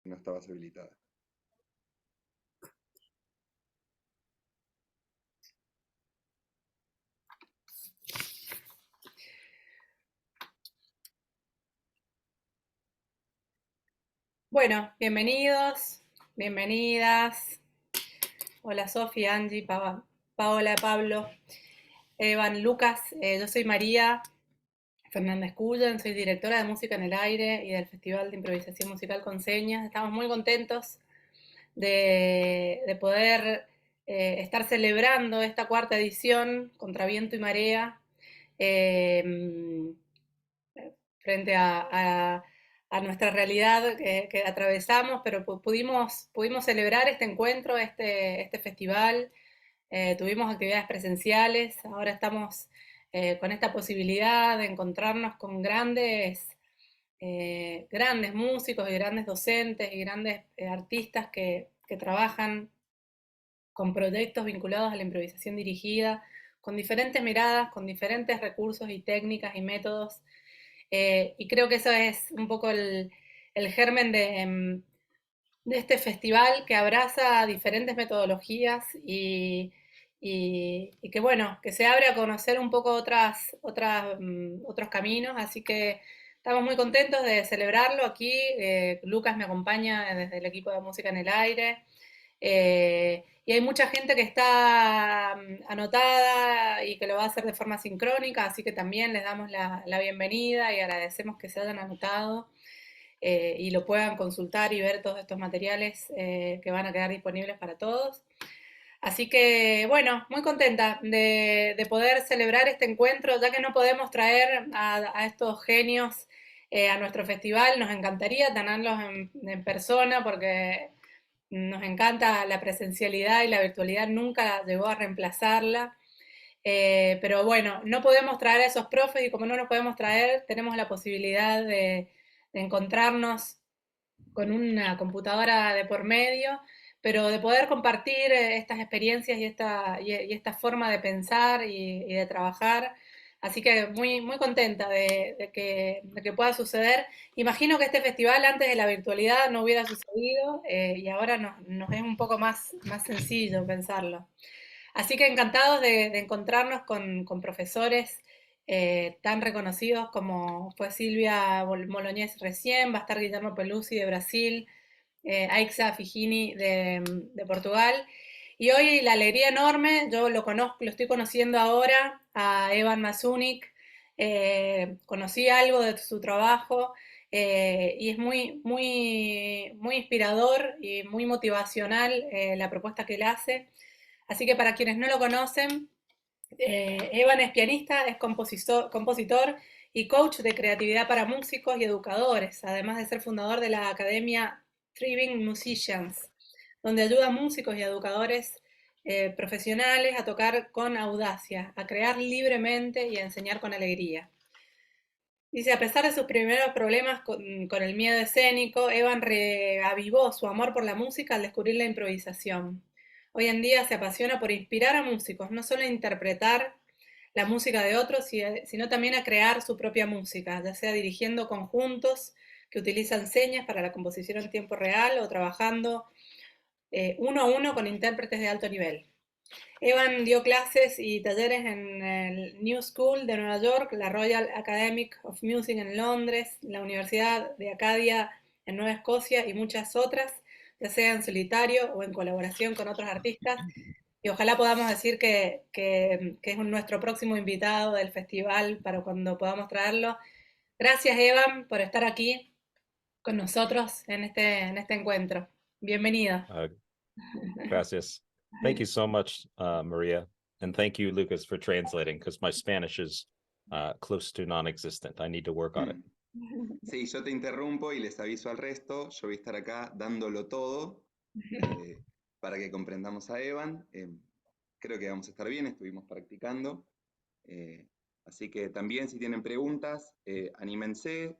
No estabas habilitada. Bueno, bienvenidos, bienvenidas. Hola Sofi, Angie, Paola, Pablo, Evan, Lucas. Yo soy María Fernández Cullen, soy directora de Música en el Aire y del Festival de Improvisación Musical con Señas. Estamos muy contentos de poder estar celebrando esta cuarta edición contra viento y marea. eh, Frente a nuestra realidad que atravesamos, pero pudimos celebrar este encuentro, este festival. Tuvimos actividades presenciales, ahora estamos con esta posibilidad de encontrarnos con grandes músicos y grandes docentes y grandes artistas que trabajan con proyectos vinculados a la improvisación dirigida, con diferentes miradas, con diferentes recursos y técnicas y métodos. Y creo que eso es un poco el germen de este festival que abraza diferentes metodologías y que bueno, que se abre a conocer un poco otros caminos, así que estamos muy contentos de celebrarlo aquí. Lucas me acompaña desde el equipo de Música en el Aire. Y hay mucha gente que está anotada y que lo va a hacer de forma sincrónica, así que también les damos la bienvenida y agradecemos que se hayan anotado y lo puedan consultar y ver todos estos materiales que van a quedar disponibles para todos. Así que, bueno, muy contenta de poder celebrar este encuentro, ya que no podemos traer a estos genios a nuestro festival. Nos encantaría tenerlos en persona porque nos encanta la presencialidad y la virtualidad nunca llegó a reemplazarla. Pero bueno, no podemos traer a esos profes y como no nos podemos traer, tenemos la posibilidad de encontrarnos con una computadora de por medio, pero de poder compartir estas experiencias y esta forma de pensar y de trabajar. Así que muy contenta de que pueda suceder. Imagino que este festival antes de la virtualidad no hubiera sucedido y ahora nos es un poco más sencillo pensarlo. Así que encantados de encontrarnos con profesores tan reconocidos como fue Silvia Moloñez recién, va a estar Guillermo Pelusi de Brasil, Aixa Figini de Portugal. Y hoy la alegría enorme, yo lo conozco, lo estoy conociendo ahora, a Evan Mazunik, conocí algo de su trabajo y es muy inspirador y muy motivacional la propuesta que él hace. Así que para quienes no lo conocen, Evan es pianista, es compositor y coach de creatividad para músicos y educadores, además de ser fundador de la academia Thriving Musicians, donde ayuda a músicos y educadores profesionales a tocar con audacia, a crear libremente y a enseñar con alegría. Dice, a pesar de sus primeros problemas con el miedo escénico, Evan reavivó su amor por la música al descubrir la improvisación. Hoy en día se apasiona por inspirar a músicos, no solo a interpretar la música de otros, sino también a crear su propia música, ya sea dirigiendo conjuntos que utilizan señas para la composición en tiempo real o trabajando uno a uno con intérpretes de alto nivel. Evan dio clases y talleres en el New School de Nueva York, la Royal Academy of Music en Londres, la Universidad de Acadia en Nueva Escocia y muchas otras, ya sea en solitario o en colaboración con otros artistas. Y ojalá podamos decir que es nuestro próximo invitado del festival para cuando podamos traerlo. Gracias, Evan, por estar aquí con nosotros en este encuentro. Bienvenido. Uh, Gracias. Thank you so much, Maria. And thank you, Lucas, for translating because my Spanish is close to non existent. I need to work on it. Sí, yo te interrumpo y les aviso al resto. Yo voy a estar acá dándolo todo eh, para que comprendamos a Evan. Creo que vamos a estar bien, estuvimos practicando. Eh, Así que también si tienen preguntas, anímense.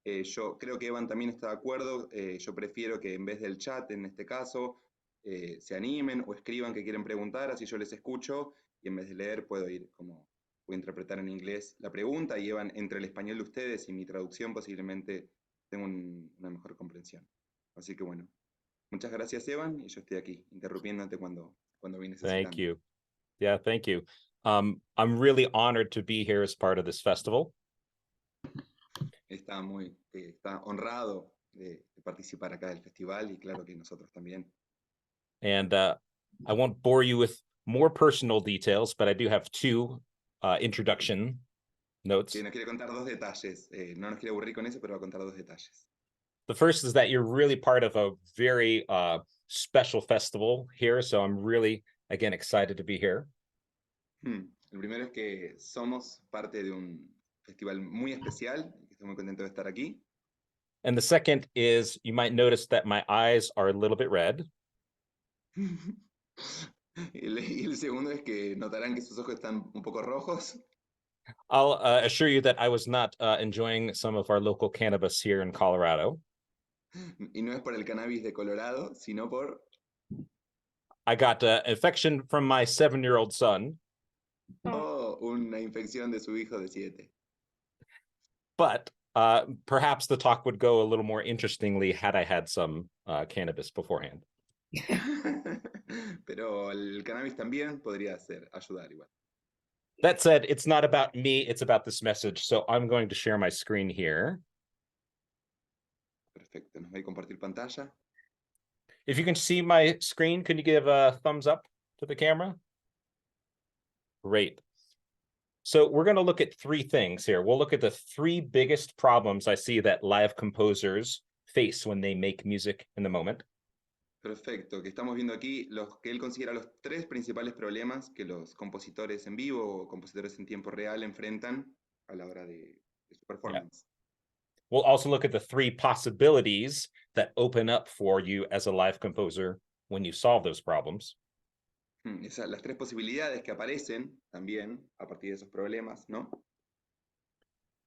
Yo creo que Evan también está de acuerdo. Yo prefiero que en vez del chat, en este caso, se animen o escriban que quieren preguntar, así yo les escucho y en vez de leer puedo ir como, voy a interpretar en inglés la pregunta y Evan, entre el español de ustedes y mi traducción posiblemente tengo una mejor comprensión. Así que bueno, muchas gracias, Evan, y yo estoy aquí, interrumpiéndote cuando voy necesitando. Thank you. Yeah, thank you. I'm really honored to be here as part of this festival. Está honrado de participar acá del festival y claro que nosotros también. And I won't bore you with more personal details, but I do have two introduction notes. Que nos quiere contar dos detalles. No nos quiere aburrir con eso, pero va a contar dos detalles. The first is that you're really part of a very special festival here, so I'm really, again, excited to be here. El primero es que somos parte de un festival muy especial, y estoy muy contento de estar aquí. And the second is you might notice that my eyes are a little bit red. Y el segundo es que notarán que sus ojos están un poco rojos. I'll assure you that I was not enjoying some of our local cannabis here in Colorado. Y no es por el cannabis de Colorado, sino por... I got infection from my 7-year-old son. Oh, una infección de su hijo de 7. But perhaps the talk would go a little more interestingly had I had some cannabis beforehand. Pero el cannabis también podría ayudar igual. That said, it's not about me, it's about this message. So I'm going to share my screen here. Perfecto, nos va a compartir pantalla. If you can see my screen, can you give a thumbs up to the camera? Great. So we're going to look at three things here. We'll look at the three biggest problems I see that live composers face when they make music in the moment. Perfecto, que estamos viendo aquí los que él considera los tres principales problemas que los compositores en vivo o compositores en tiempo real enfrentan a la hora de su performance. Yeah. We'll also look at the three possibilities that open up for you as a live composer when you solve those problems. Las tres posibilidades que aparecen también a partir de esos problemas, ¿no?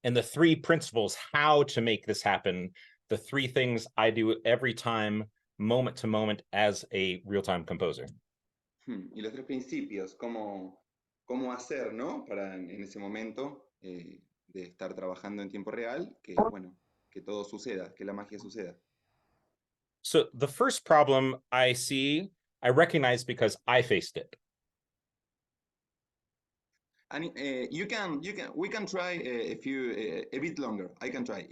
And the three principles how to make this happen, the three things I do every time, moment to moment, as a real-time composer. Y los tres principios, cómo hacer, ¿no? Para en ese momento de estar trabajando en tiempo real, que bueno, que todo suceda, que la magia suceda. So the first problem I see, I recognize because I faced it. And we can try a bit longer. I can try.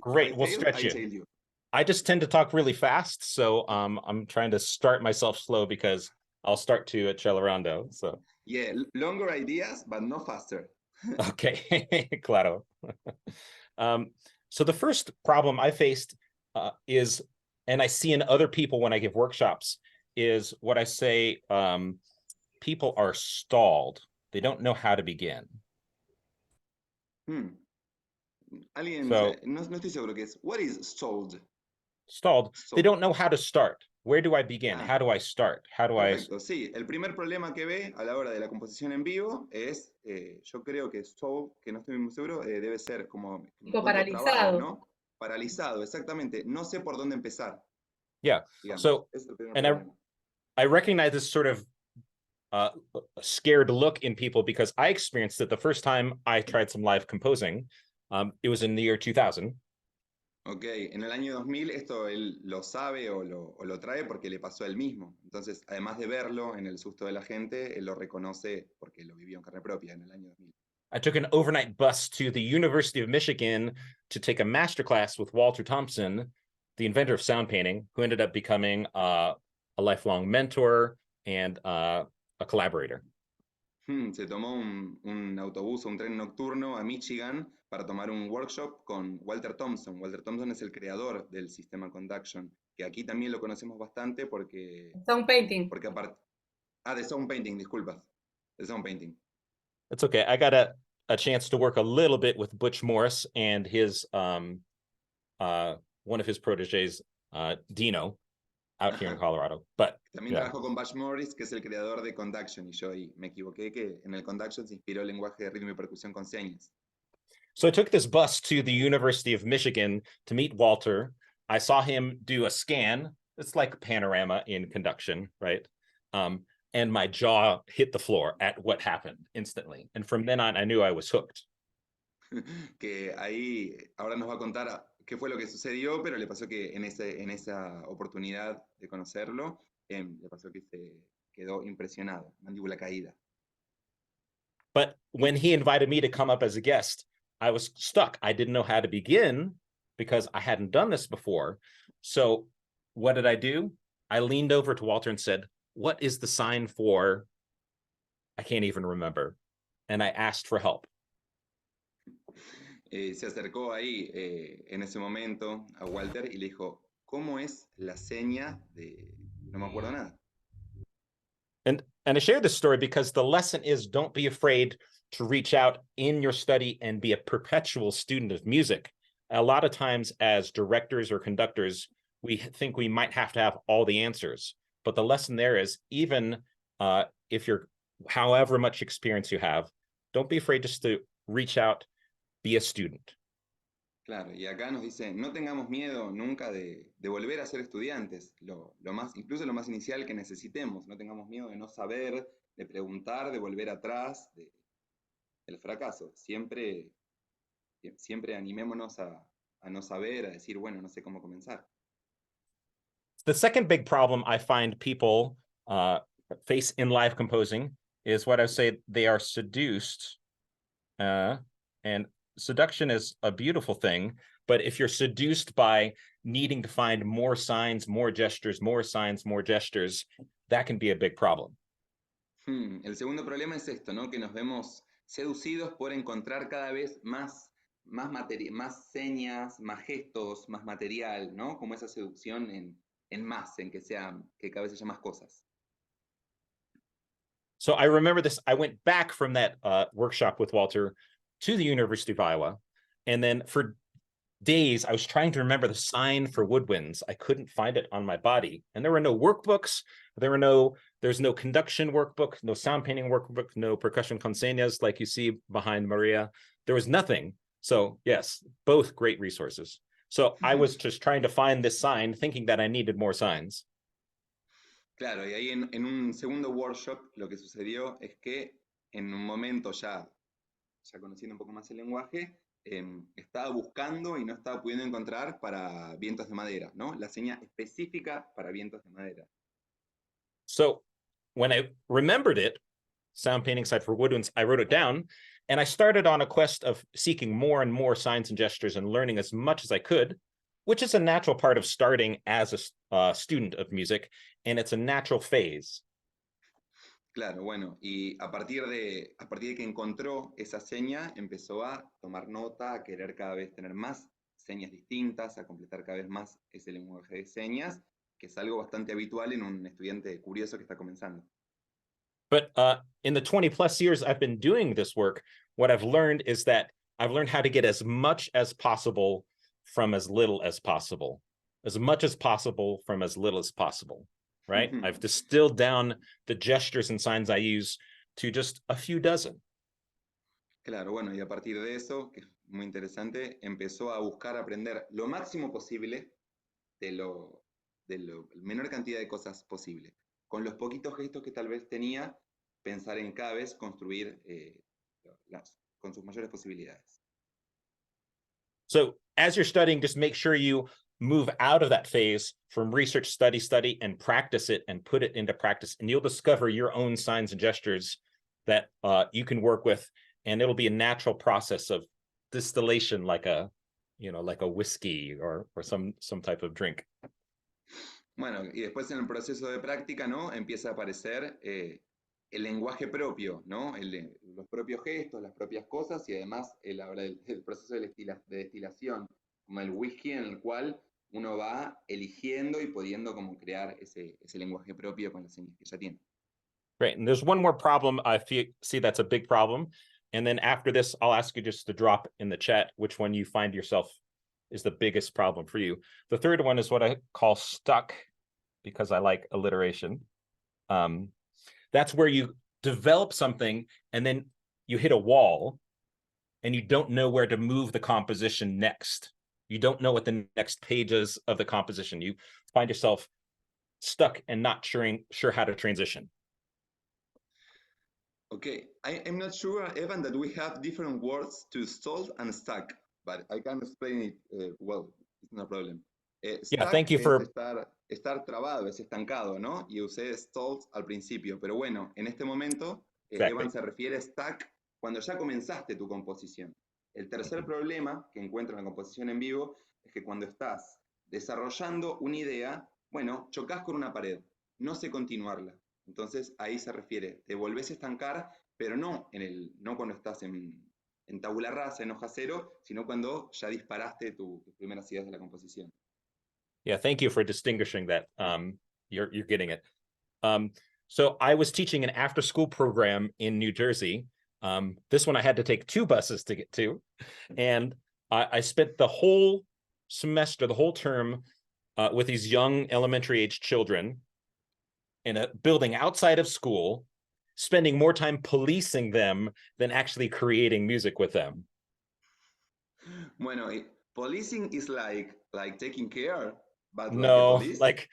Great, we'll fail, stretch I you. tell you. I just tend to talk really fast, so I'm trying to start myself slow because I'll start to accelerando. So yeah, longer ideas, but no faster. Okay, claro. So the first problem I faced is, and I see in other people when I give workshops, is what I say, people are stalled. They don't know how to begin. Alguien, So, no estoy seguro qué es. What is stalled? Stalled. They don't know how to start. Where do I begin? How do I start? How do Perfecto, sí. El primer problema que ve a la hora de la composición en vivo es, yo creo que stalled, que no estoy muy seguro, debe ser como paralizado. trabado, ¿no? Paralizado, exactamente. No sé por dónde empezar. Yeah. Digamos. So, Es el primer and problema. I recognize this sort of scared look in people because I experienced it the first time I tried some live composing. It was in the year 2000. Ok, en el año 2000 esto él lo sabe o lo trae porque le pasó a él mismo. Entonces, además de verlo en el susto de la gente, él lo reconoce porque lo vivió en carne propia en el año 2000. I took an overnight bus to the University of Michigan to take a masterclass with Walter Thompson, the inventor of sound painting, who ended up becoming a lifelong mentor and a collaborator. Se tomó un autobús o un tren nocturno a Michigan para tomar un workshop con Walter Thompson. Walter Thompson es el creador del sistema Conduction, que aquí también lo conocemos bastante porque... Sound painting. Porque aparte... de sound painting, disculpas. De sound painting. It's okay. I got a chance to work a little bit with Butch Morris and his one of his proteges, Dino, out here in Colorado. But también trabajó con Butch Morris, que es el creador de Conduction, y yo ahí me equivoqué que en el Conduction se inspiró el lenguaje de ritmo y percusión con señas. So I took this bus to the University of Michigan to meet Walter. I saw him do a scan. It's like a panorama in conduction, right? And my jaw hit the floor at what happened instantly. And from then on, I knew I was hooked. Que ahí ahora nos va a contar qué fue lo que sucedió, pero le pasó que en esa oportunidad de conocerlo, le pasó que se quedó impresionado, mandíbula caída. But when he invited me to come up as a guest, I was stuck. I didn't know how to begin because I hadn't done this before. So what did I do? I leaned over to Walter and said, "What is the sign for?" I can't even remember. And I asked for help. Se acercó ahí en ese momento a Walter y le dijo, ¿cómo es la seña de...? No me acuerdo nada. And I share this story because the lesson is don't be afraid to reach out in your study and be a perpetual student of music. A lot of times as directors or conductors, we think we might have to have all the answers. But the lesson there is even if you're however much experience you have, don't be afraid just to reach out, be a student. Claro, y acá nos dice, no tengamos miedo nunca de volver a ser estudiantes, incluso lo más inicial que necesitemos, no tengamos miedo de no saber, de preguntar, de volver atrás, del fracaso. Siempre animémonos a no saber, a decir, bueno, no sé cómo comenzar. The second big problem I find people face in live composing is what I say they are seduced. And seduction is a beautiful thing, but if you're seduced by needing to find more signs, more gestures, more signs, more gestures, that can be a big problem. El segundo problema es esto, ¿no? Que nos vemos seducidos por encontrar cada vez más señas, más gestos, más material, ¿no? Como esa seducción en que cada vez haya más cosas. So I remember this, I went back from that workshop with Walter to the University of Iowa. And then for days, I was trying to remember the sign for woodwinds. I couldn't find it on my body. And there were no workbooks. There's no conduction workbook, no sound painting workbook, no percussion con señas like you see behind Maria. There was nothing. So yes, both great resources. So I was just trying to find this sign, thinking that I needed more signs. Claro, y ahí en un segundo workshop lo que sucedió es que en un momento ya conociendo un poco más el lenguaje, estaba buscando y no estaba pudiendo encontrar para vientos de madera, ¿no? La seña específica para vientos de madera. So when I remembered it, sound painting side for woodwinds, I wrote it down, and I started on a quest of seeking more and more signs and gestures and learning as much as I could, which is a natural part of starting as a student of music, and it's a natural phase. Claro, bueno, y a partir de que encontró esa seña, empezó a tomar nota, a querer cada vez tener más señas distintas, a completar cada vez más ese lenguaje de señas, que es algo bastante habitual en un estudiante curioso que está comenzando. But in the 20 plus years I've been doing this work, what I've learned is that I've learned how to get as much as possible from as little as possible, as much as possible from as little as possible. Right? I've distilled down the gestures and signs I use to just a few dozen. Claro, bueno, y a partir de eso, que es muy interesante, empezó a buscar aprender lo máximo posible de la menor cantidad de cosas posible. Con los poquitos gestos que tal vez tenía, pensar en cada vez construir con sus mayores posibilidades. So as you're studying, just make sure you move out of that phase from research, study, and practice it and put it into practice. And you'll discover your own signs and gestures that you can work with. And it'll be a natural process of distillation, like a whiskey or some type of drink. Bueno, y después en el proceso de práctica, ¿no? Empieza a aparecer el lenguaje propio, ¿no? Los propios gestos, las propias cosas, y además el proceso de destilación, como el whisky, en el cual uno va eligiendo y pudiendo como crear ese lenguaje propio con las señas que ya tiene. Great, and there's one more problem I see that's a big problem, and then after this, I'll ask you just to drop in the chat which one you find yourself is the biggest problem for you. The third one is what I call stuck, because I like alliteration. That's where you develop something and then you hit a wall and you don't know where to move the composition next. You don't know what the next page is of the composition. You find yourself stuck and not sure how to transition. Okay, I'm not sure, Evan, that we have different words to stalled and stuck. but I can explain it well. It's no problem. Yeah, Stuck thank you es for... estar trabado, es estancado, ¿no? Y usé stalled al principio, pero bueno, en este momento, Exactly. Evan se refiere a stuck cuando ya comenzaste tu composición. El tercer problema que encuentro en la composición en vivo es que cuando estás desarrollando una idea, bueno, chocas con una pared, no sé continuarla. Entonces ahí se refiere, te volvés a estancar, pero no, no cuando estás en tabula rasa, en hoja cero, sino cuando ya disparaste tus primeras ideas de la composición. Yeah, thank you for distinguishing that. You're getting it. So I was teaching an after-school program in New Jersey. This one I had to take 2 buses to get to. And I spent the whole semester, the whole term, with these young elementary-age children in a building outside of school, spending more time policing them than actually creating music with them. Bueno, policing is like taking care, but no, like a police. Like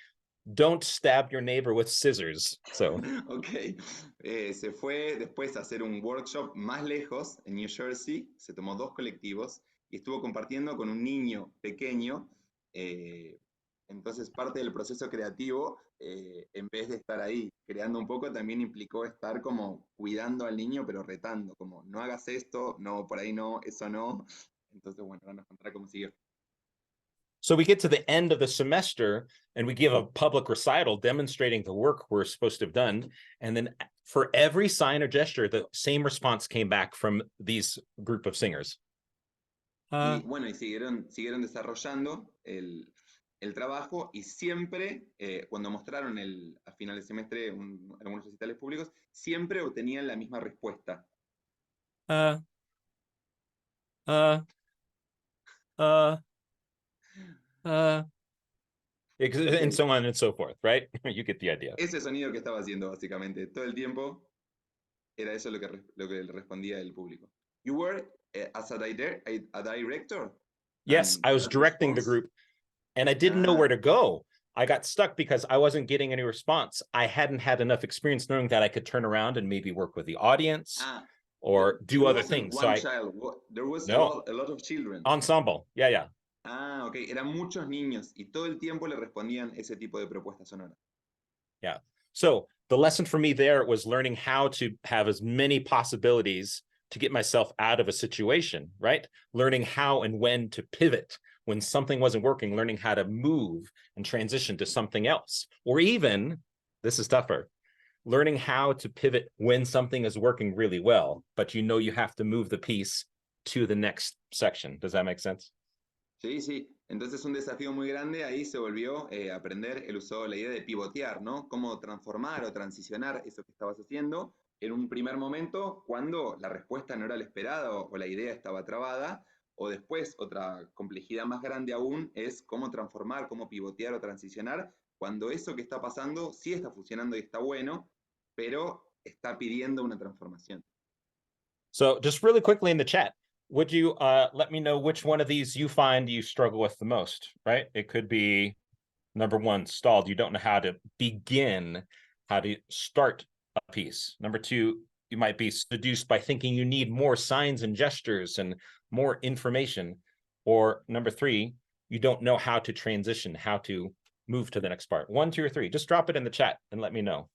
don't stab your neighbor with scissors. So Ok, se fue después a hacer un workshop más lejos en New Jersey, se tomó 2 colectivos y estuvo compartiendo con un niño pequeño. Entonces parte del proceso creativo, en vez de estar ahí creando un poco, también implicó estar como cuidando al niño, pero retando, como no hagas esto, no, por ahí no, eso no. Entonces, bueno, ahora nos contará cómo siguió. So we get to the end of the semester and we give a public recital demonstrating the work we're supposed to have done. And then for every sign or gesture, the same response came back from these group of singers. Y bueno, y siguieron desarrollando el trabajo y siempre, cuando mostraron al final del semestre algunos recitales públicos, siempre obtenían la misma respuesta. And so on and so forth, right? You get the idea. Ese sonido que estaba haciendo básicamente todo el tiempo era eso lo que le respondía el público. You were as a director? Yes, I was directing the group and I didn't know where to go. I got stuck because I wasn't getting any response. I hadn't had enough experience knowing that I could turn around and maybe work with the audience or do other things. One child. There was a lot of children. Ensemble, yeah. Ok, eran muchos niños y todo el tiempo le respondían ese tipo de propuestas sonoras. Yeah, so the lesson for me there was learning how to have as many possibilities to get myself out of a situation, right? Learning how and when to pivot when something wasn't working, learning how to move and transition to something else. Or even, this is tougher, learning how to pivot when something is working really well, but you know you have to move the piece to the next section. Does that make sense? Sí. Entonces un desafío muy grande ahí se volvió aprender, él usó la idea de pivotear, ¿no? Cómo transformar o transicionar eso que estabas haciendo en un primer momento cuando la respuesta no era la esperada o la idea estaba trabada, o después otra complejidad más grande aún es cómo transformar, cómo pivotear o transicionar cuando eso que está pasando sí está funcionando y está bueno, pero está pidiendo una transformación. So just really quickly in the chat, would you let me know which one of these you find you struggle with the most, right? It could be number 1, stalled. You don't know how to begin, how to start a piece. Number 2, you might be seduced by thinking you need more signs and gestures and more information. Or number 3, you don't know how to transition, how to move to the next part. 1, 2, or 3. Just drop it in the chat and let me know.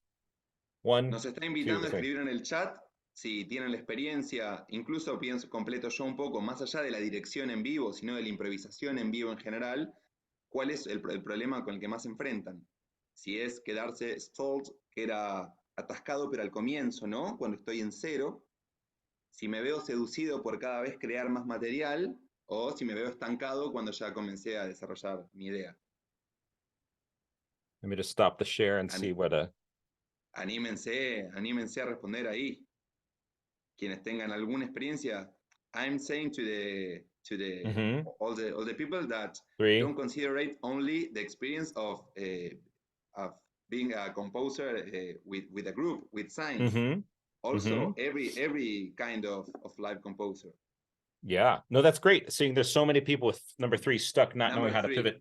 1, Nos está invitando a escribir en el chat si tienen la experiencia, incluso pienso, completo yo un poco, más allá de la dirección en vivo, sino de la improvisación en vivo en general, ¿cuál es el problema con el que más se enfrentan? Si es quedarse stalled, que era atascado pero al comienzo, ¿no? Cuando estoy en cero, si me veo seducido por cada vez crear más material, o si me veo estancado cuando ya comencé a desarrollar mi idea. Let me just stop the share and see what Anímense a responder ahí. Quienes tengan alguna experiencia, I'm saying to the all the people that 3. don't consider it only the experience of being a composer with a group with signs. Also every kind of live composer. Yeah, no, that's great. Seeing there's so many people with number 3 stuck, not knowing how to pivot.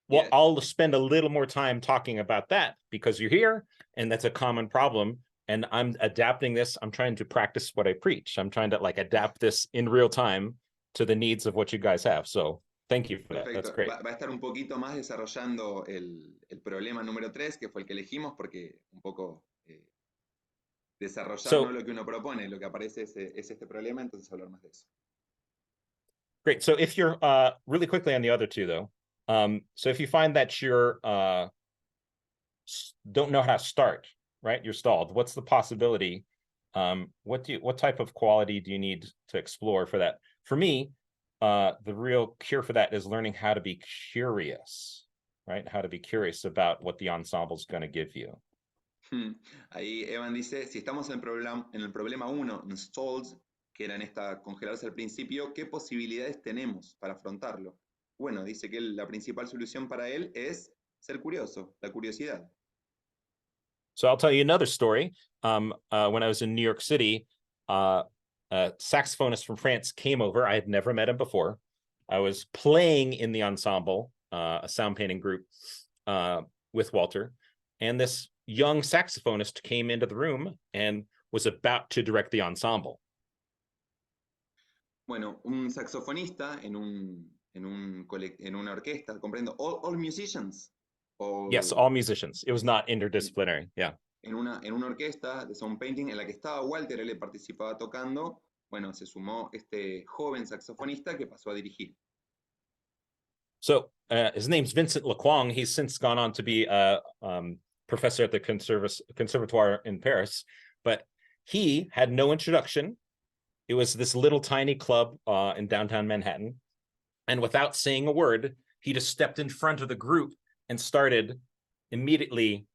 Well, yes. I'll spend a little more time talking about that because you're here and that's a common problem. And I'm adapting this. I'm trying to practice what I preach. I'm trying to adapt this in real time to the needs of what you guys have. So thank you for that. That's Perfecto. great. Va a estar un poquito más desarrollando el problema número 3, que fue el que elegimos, porque un poco desarrollar no lo que uno propone, lo que aparece es este problema, entonces hablar más de eso. Great. So if you're really quickly on the other two, though, so if you find that you're don't know how to start, right? You're stalled. What's the possibility? What type of quality do you need to explore for that? For me, the real cure for that is learning how to be curious, right? How to be curious about what the ensemble is going to give you. Ahí Evan dice, si estamos en el problema 1, en stalls, que era en esta congelarse al principio, ¿qué posibilidades tenemos para afrontarlo? Bueno, dice que la principal solución para él es ser curioso, la curiosidad. So I'll tell you another story. When I was in New York City, a saxophonist from France came over. I had never met him before. I was playing in the ensemble, a sound painting group with Walter, and this young saxophonist came into the room and was about to direct the ensemble. Bueno, un saxofonista en una orquesta, comprendo, all musicians. Yes, all musicians. It was not interdisciplinary, yeah. En una orquesta de sound painting en la que estaba Walter, él participaba tocando, bueno, se sumó este joven saxofonista que pasó a dirigir. So his name's Vincent Lequang. He's since gone on to be a professor at the Conservatoire in Paris, but he had no introduction. It was this little tiny club in downtown Manhattan. And without saying a word, he just stepped in front of the group and started immediately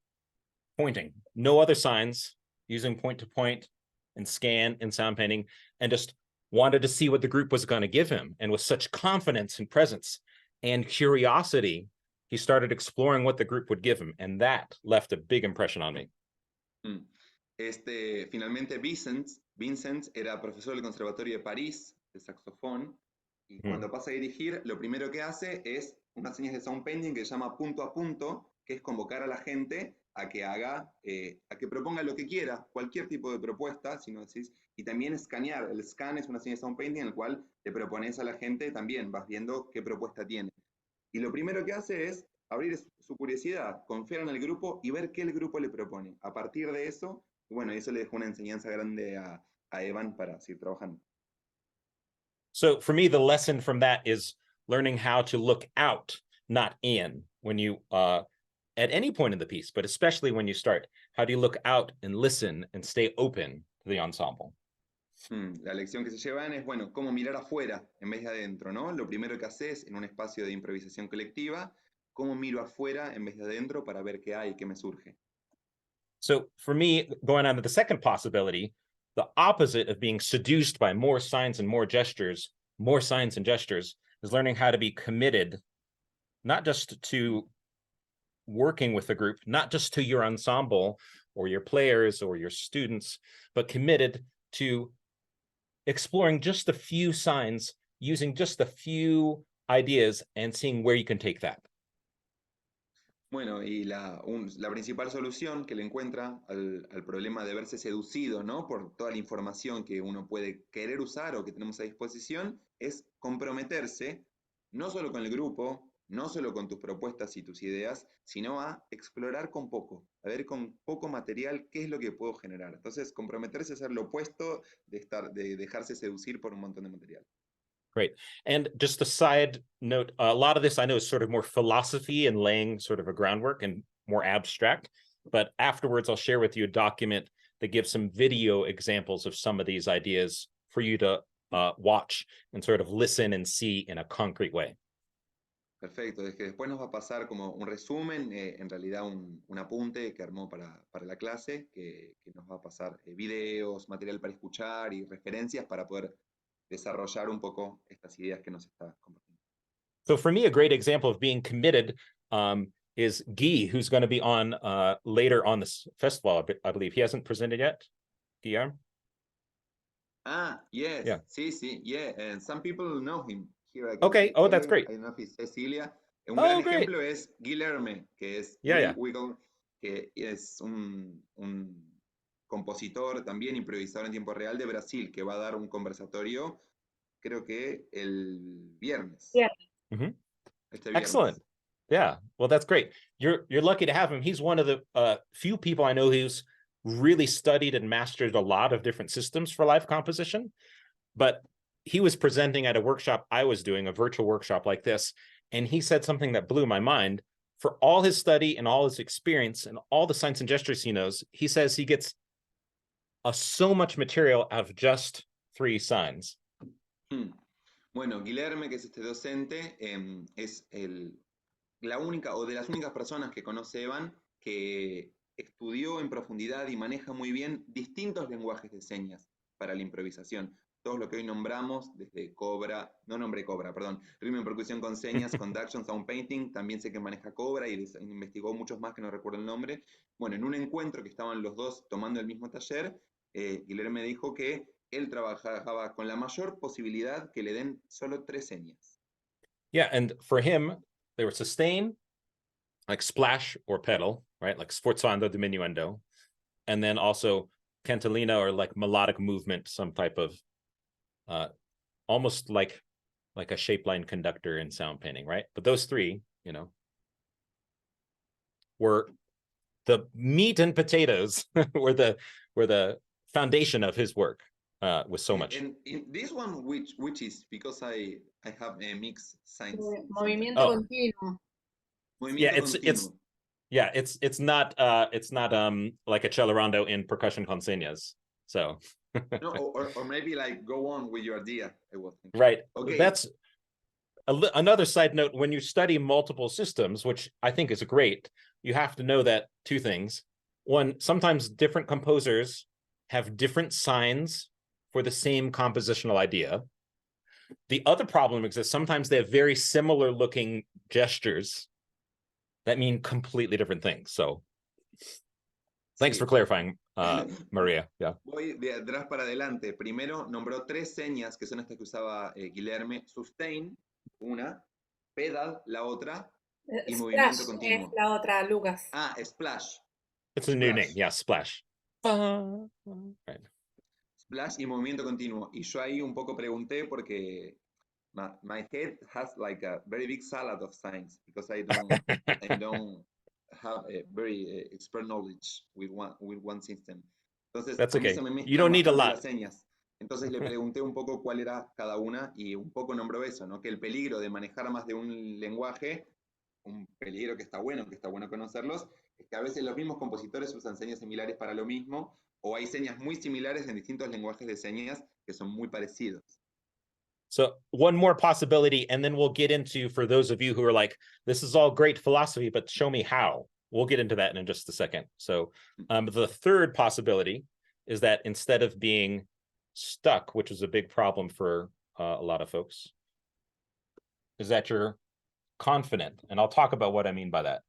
pointing. No other signs, using point-to-point and scan and sound painting, and just wanted to see what the group was going to give him. And with such confidence and presence and curiosity, he started exploring what the group would give him. And that left a big impression on me. Finalmente Vincent era profesor del Conservatorio de París de saxofón, y cuando pasa a dirigir, lo primero que hace es unas señas de sound painting que se llama punto a punto, que es convocar a la gente a que haga, a que proponga lo que quiera, cualquier tipo de propuesta, si no decís, y también escanear. El scan es una seña de sound painting en el cual le propones a la gente, también vas viendo qué propuesta tiene. Y lo primero que hace es abrir su curiosidad, confiar en el grupo y ver qué el grupo le propone. A partir de eso, bueno, eso le dejó una enseñanza grande a Evan para seguir trabajando. So for me, the lesson from that is learning how to look out, not in, when you, at any point in the piece, but especially when you start. How do you look out and listen and stay open to the ensemble? La lección que se llevan es, bueno, cómo mirar afuera en vez de adentro, ¿no? Lo primero que haces en un espacio de improvisación colectiva, cómo miro afuera en vez de adentro para ver qué hay, qué me surge. So for me, going on to the second possibility, the opposite of being seduced by more signs and more gestures, more signs and gestures, is learning how to be committed, not just to working with the group, not just to your ensemble or your players or your students, but committed to exploring just a few signs, using just a few ideas and seeing where you can take that. Bueno, y la principal solución que le encuentra al problema de verse seducido, ¿no? Por toda la información que uno puede querer usar o que tenemos a disposición, es comprometerse, no solo con el grupo, no solo con tus propuestas y tus ideas, sino a explorar con poco, a ver con poco material qué es lo que puedo generar. Entonces, comprometerse a hacer lo opuesto de dejarse seducir por un montón de material. Great. And just a side note, a lot of this I know is sort of more philosophy and laying sort of a groundwork and more abstract, but afterwards I'll share with you a document that gives some video examples of some of these ideas for you to watch and sort of listen and see in a concrete way. Perfecto, es que después nos va a pasar como un resumen, en realidad un apunte que armó para la clase, que nos va a pasar videos, material para escuchar y referencias para poder desarrollar un poco estas ideas que nos está compartiendo. So for me, a great example of being committed is Guy, who's going to be on later on this festival, I believe. He hasn't presented yet, Guillermo? Yes, yeah. Sí, yeah, and some people know him. Here okay, that's great. I don't know if it's Cecilia. Un gran ejemplo es Guillermo, que es Wiggle, que es un compositor, también improvisador en tiempo real de Brasil, que va a dar un conversatorio creo que el viernes. Yeah. Mm-hmm. Este viernes. Excellent. Yeah, well, that's great. You're lucky to have him. He's one of the few people I know who's really studied and mastered a lot of different systems for live composition. But he was presenting at a workshop I was doing, a virtual workshop like this, and he said something that blew my mind. For all his study and all his experience and all the signs and gestures he knows, he says he gets so much material out of just 3 signs. Bueno, Guilherme, que es este docente, es la única o de las únicas personas que conoce Evan que estudió en profundidad y maneja muy bien distintos lenguajes de señas para la improvisación. Todo lo que hoy nombramos, desde Cobra, no nombré Cobra, perdón, ritmo y percusión con señas, conduction, sound painting, también sé que maneja Cobra y investigó muchos más que no recuerdo el nombre. Bueno, en un encuentro que estaban los dos tomando el mismo taller, Guilherme dijo que él trabajaba con la mayor posibilidad que le den solo 3 señas. Yeah, and for him, they were sustain, like splash or pedal, right? Like sforzando, diminuendo. And then also cantilena or like melodic movement, some type of almost like a shape line conductor in sound painting, right? But those 3, were the meat and potatoes, were the foundation of his work. With so much. And this one, which is, because I have a mixed signs. Movimiento continuo. Yeah, it's not like a celerando in percussion con señas. So no, or maybe like go on with your idea. I was thinking. Right. Okay. That's another side note. When you study multiple systems, which I think is great, you have to know that 2 things. One, sometimes different composers have different signs for the same compositional idea. The other problem is that sometimes they have very similar looking gestures that mean completely different things. So thanks for clarifying, Maria. Yeah. Voy de atrás para adelante. Primero nombró 3 señas, que son estas que usaba Guilherme. Sustain, una. Pedal, la otra. Y movimiento continuo. Es la otra, Lucas. Ah, splash. It's a new name. Yeah, splash. Right. Splash y movimiento continuo. Y yo ahí un poco pregunté porque my head has like a very big salad of signs because I don't have a very expert knowledge with one system. Entonces, that's okay. You don't need a lot. Las señas. Entonces le pregunté un poco cuál era cada una y un poco nombró eso, ¿no? Que el peligro de manejar más de un lenguaje, un peligro que está bueno conocerlos, es que a veces los mismos compositores usan señas similares para lo mismo, o hay señas muy similares en distintos lenguajes de señas que son muy parecidos. So one more possibility, and then we'll get into, for those of you who are like, this is all great philosophy, but show me how. We'll get into that in just a second. So the third possibility is that instead of being stuck, which is a big problem for a lot of folks, is that you're confident. And I'll talk about what I mean by that.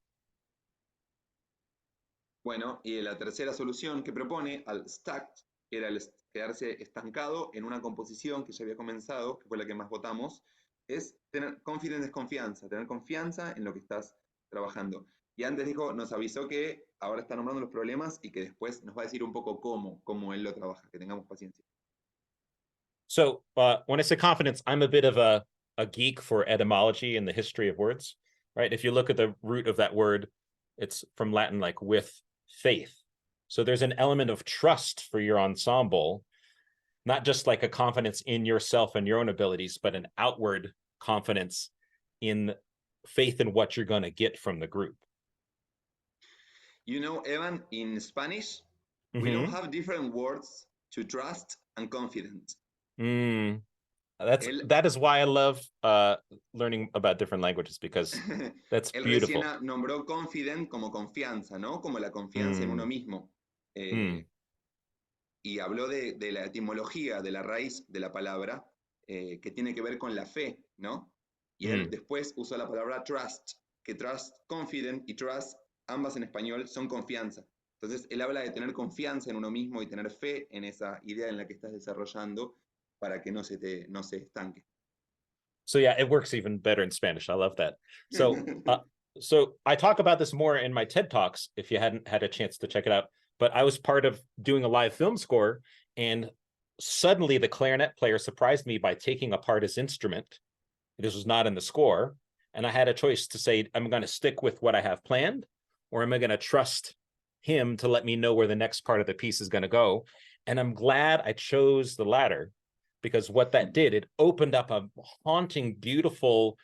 Bueno, y la tercera solución que propone al stacked era el quedarse estancado en una composición que ya había comenzado, que fue la que más votamos, es tener confidence, desconfianza, tener confianza en lo que estás trabajando. Y antes dijo, nos avisó que ahora está nombrando los problemas y que después nos va a decir un poco cómo él lo trabaja, que tengamos paciencia. So when I say confidence, I'm a bit of a geek for etymology and the history of words, right? If you look at the root of that word, it's from Latin, like with faith. So there's an element of trust for your ensemble, not just like a confidence in yourself and your own abilities, but an outward confidence in faith in what you're going to get from the group. You know, Evan, in Spanish, we don't have different words to trust and confident. That is why I love learning about different languages, because that's beautiful. Él recién nombró confident como confianza, ¿no? Como la confianza en uno mismo. Y habló de la etimología, de la raíz de la palabra, que tiene que ver con la fe, ¿no? Y él después usó la palabra trust, que trust, confident y trust, ambas en español son confianza. Entonces, él habla de tener confianza en uno mismo y tener fe en esa idea en la que estás desarrollando para que no se estanque. So yeah, it works even better in Spanish. I love that. So, so I talk about this more in my TED Talks, if you hadn't had a chance to check it out. But I was part of doing a live film score, and suddenly the clarinet player surprised me by taking apart his instrument. This was not in the score. And I had a choice to say, I'm going to stick with what I have planned, or am I going to trust him to let me know where the next part of the piece is going to go? And I'm glad I chose the latter, because what that did, it opened up a haunting, beautiful,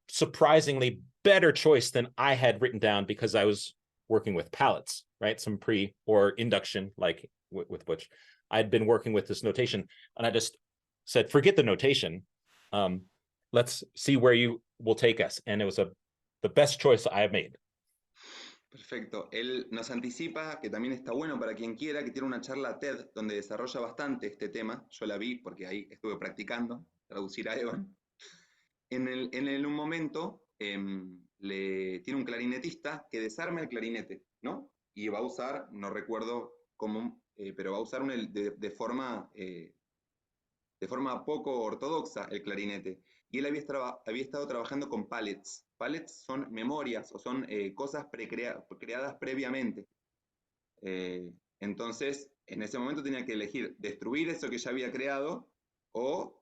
surprisingly better choice than I had written down, because I was working with palettes, right? Some pre or induction, like with which I'd been working with this notation. And I just said, forget the notation. Let's see where you will take us. And it was the best choice I have made. Perfecto. Él nos anticipa que también está bueno para quien quiera, que tiene una charla TED donde desarrolla bastante este tema. Yo la vi porque ahí estuve practicando traducir a Evan. En un momento tiene un clarinetista que desarma el clarinete, ¿no? Y va a usar, no recuerdo cómo, pero va a usar de forma poco ortodoxa el clarinete. Y él había estado trabajando con pallets. Pallets son memorias o son cosas creadas previamente. Entonces, en ese momento tenía que elegir destruir eso que ya había creado o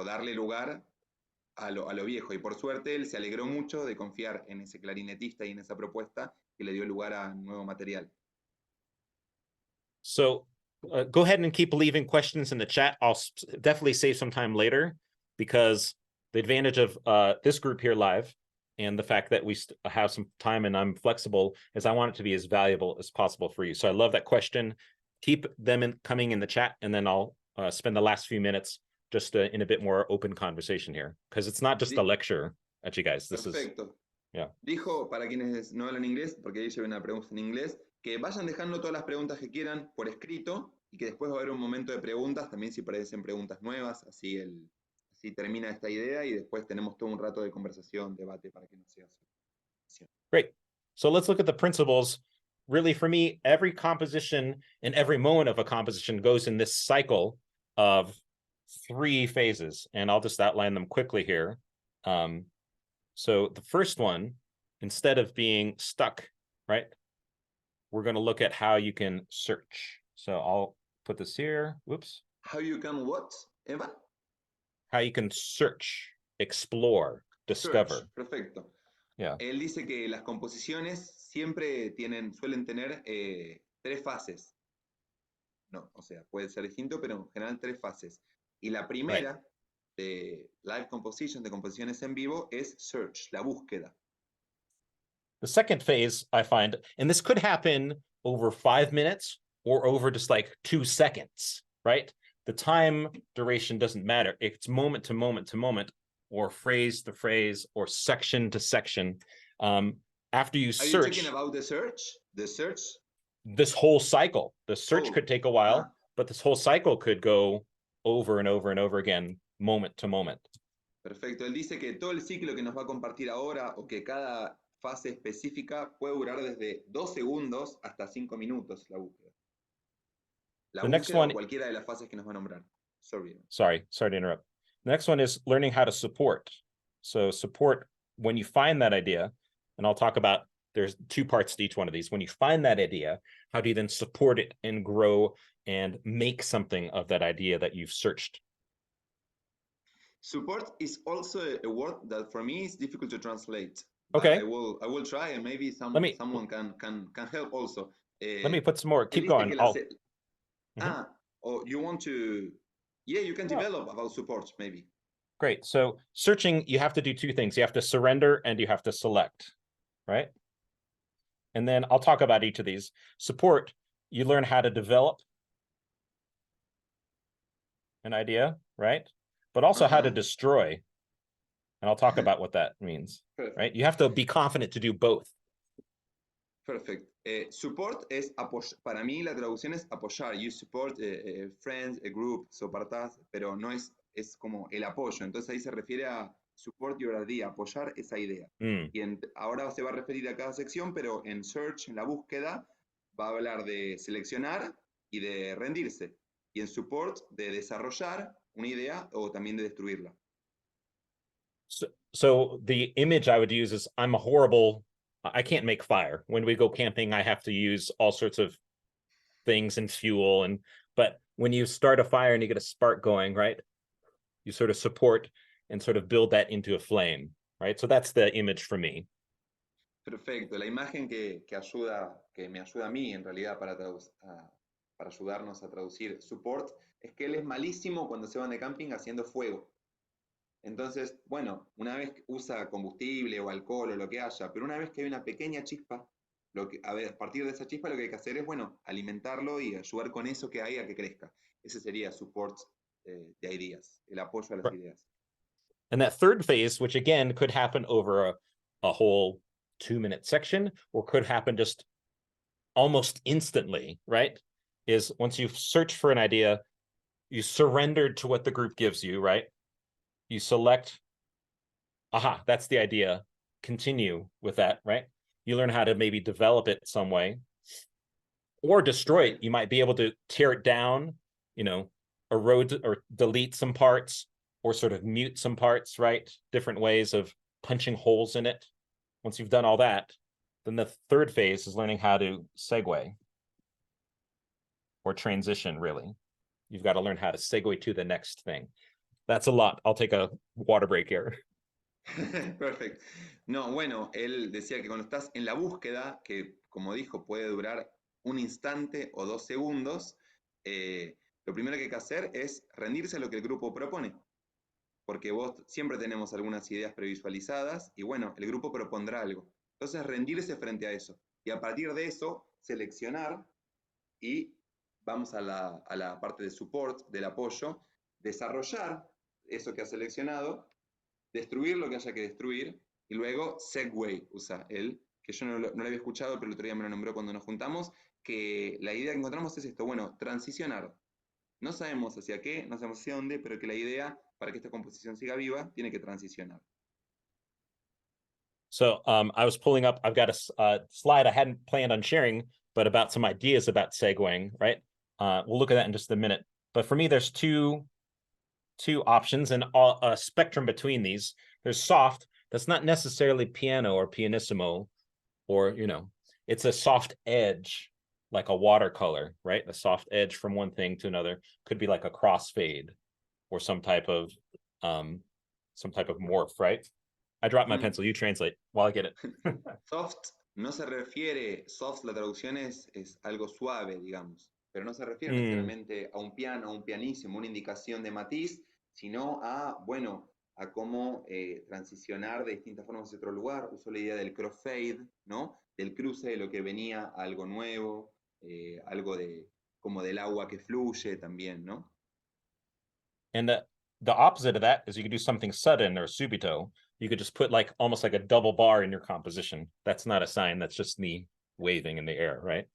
darle lugar a lo viejo. Y por suerte él se alegró mucho de confiar en ese clarinetista y en esa propuesta que le dio lugar a nuevo material. So go ahead and keep leaving questions in the chat. I'll definitely save some time later, because the advantage of this group here live and the fact that we have some time and I'm flexible is I want it to be as valuable as possible for you. So I love that question. Keep them coming in the chat, and then I'll spend the last few minutes just in a bit more open conversation here, because it's not just a lecture at you guys. This Perfecto. is, yeah. Dijo, para quienes no hablan inglés, porque ahí llevé una pregunta en inglés, que vayan dejando todas las preguntas que quieran por escrito y que después va a haber un momento de preguntas, también si parecen preguntas nuevas, así termina esta idea y después tenemos todo un rato de conversación, debate, para que no sea así. Great. So let's look at the principles. Really, for me, every composition and every moment of a composition goes in this cycle of 3 phases, and I'll just outline them quickly here. So the first one, instead of being stuck, right, we're going to look at how you can search. So I'll put this here. Whoops. How you can what, Eva? How you can search, explore, discover. Search. Perfecto. Yeah. Él dice que las composiciones siempre suelen tener 3 fases. No, o sea, puede ser distinto, pero en general 3 fases. Y la primera de live composition, de composiciones en vivo, es search, la búsqueda. The second phase, I find, and this could happen over 5 minutes or over just like 2 seconds, right? The time duration doesn't matter. It's moment to moment to moment, or phrase to phrase, or section to section. After you search. Are you talking about the search? The search? This whole cycle. The search could take a while, but this whole cycle could go over and over and over again, moment to moment. Perfecto. Él dice que todo el ciclo que nos va a compartir ahora, o que cada fase específica, puede durar desde 2 segundos hasta 5 minutos la búsqueda. La búsqueda o cualquiera de las fases que nos va a nombrar. Sorry to interrupt. The next one is learning how to support. So support, when you find that idea, and I'll talk about, there's 2 parts to each one of these. When you find that idea, how do you then support it and grow and make something of that idea that you've searched? Support is also a word that for me is difficult to translate. Okay. I will try, and maybe someone can help also. Let me put some more. Keep going. You want to? Yeah, you can develop about support maybe. Great. So searching, you have to do 2 things. You have to surrender and you have to select, right? And then I'll talk about each of these. Support, you learn how to develop an idea, right? But also how to destroy. And I'll talk about what that means, right? You have to be confident to do both. Perfect. Support es para mí la traducción es apoyar. You support friends, a group, soportás, pero no es como el apoyo. Entonces ahí se refiere a support your idea, apoyar esa idea. Y ahora se va a referir a cada sección, pero en search, en la búsqueda, va a hablar de seleccionar y de rendirse. Y en support, de desarrollar una idea o también de destruirla. So the image I would use is I can't make fire. When we go camping, I have to use all sorts of things and fuel, but when you start a fire and you get a spark going, right? You sort of support and sort of build that into a flame, right? So that's the image for me. Perfecto, la imagen que me ayuda a mí en realidad para ayudarnos a traducir support, es que él es malísimo cuando se van de camping haciendo fuego. Entonces, bueno, una vez usa combustible o alcohol o lo que haya, pero una vez que hay una pequeña chispa, a partir de esa chispa lo que hay que hacer es, bueno, alimentarlo y ayudar con eso que hay a que crezca. Ese sería support de ideas, el apoyo a las ideas. And that third phase, which again could happen over a whole 2-minute section, or could happen just almost instantly, right? Is once you've searched for an idea, you surrendered to what the group gives you, right? You select, aha, that's the idea. Continue with that, right? You learn how to maybe develop it some way or destroy it. You might be able to tear it down, you know, erode or delete some parts or sort of mute some parts, right? Different ways of punching holes in it. Once you've done all that, then the third phase is learning how to segue or transition, really. You've got to learn how to segue to the next thing. That's a lot. I'll take a water break here. Perfecto. No, bueno, él decía que cuando estás en la búsqueda, que como dijo puede durar un instante o 2 segundos, lo primero que hay que hacer es rendirse a lo que el grupo propone. Porque siempre tenemos algunas ideas previsualizadas y bueno, el grupo propondrá algo. Entonces rendirse frente a eso. Y a partir de eso, seleccionar y vamos a la parte de support, del apoyo, desarrollar eso que ha seleccionado, destruir lo que haya que destruir y luego segue usa él, que yo no lo había escuchado, pero el otro día me lo nombró cuando nos juntamos, que la idea que encontramos es esto, bueno, transicionar. No sabemos hacia qué, no sabemos hacia dónde, pero que la idea, para que esta composición siga viva, tiene que transicionar. So I was pulling up, I've got a slide I hadn't planned on sharing, but about some ideas about segueing, right? We'll look at that in just a minute. But for me, there's two options and a spectrum between these. There's soft, that's not necessarily piano or pianissimo, or, you know, it's a soft edge, like a watercolor, right? A soft edge from one thing to another. Could be like a crossfade or some type of morph, right? I dropped my pencil, you translate while I get it. Soft no se refiere, soft la traducción es algo suave, digamos, pero no se refiere necesariamente a un piano, a un pianísimo, una indicación de matiz, sino a, bueno, a cómo transicionar de distintas formas hacia otro lugar. Usó la idea del crossfade, ¿no? Del cruce de lo que venía a algo nuevo, algo como del agua que fluye también, ¿no? And the opposite of that is you could do something sudden or subito. You could just put like almost like a double bar in your composition. That's not a sign, that's just me waving in the air, right?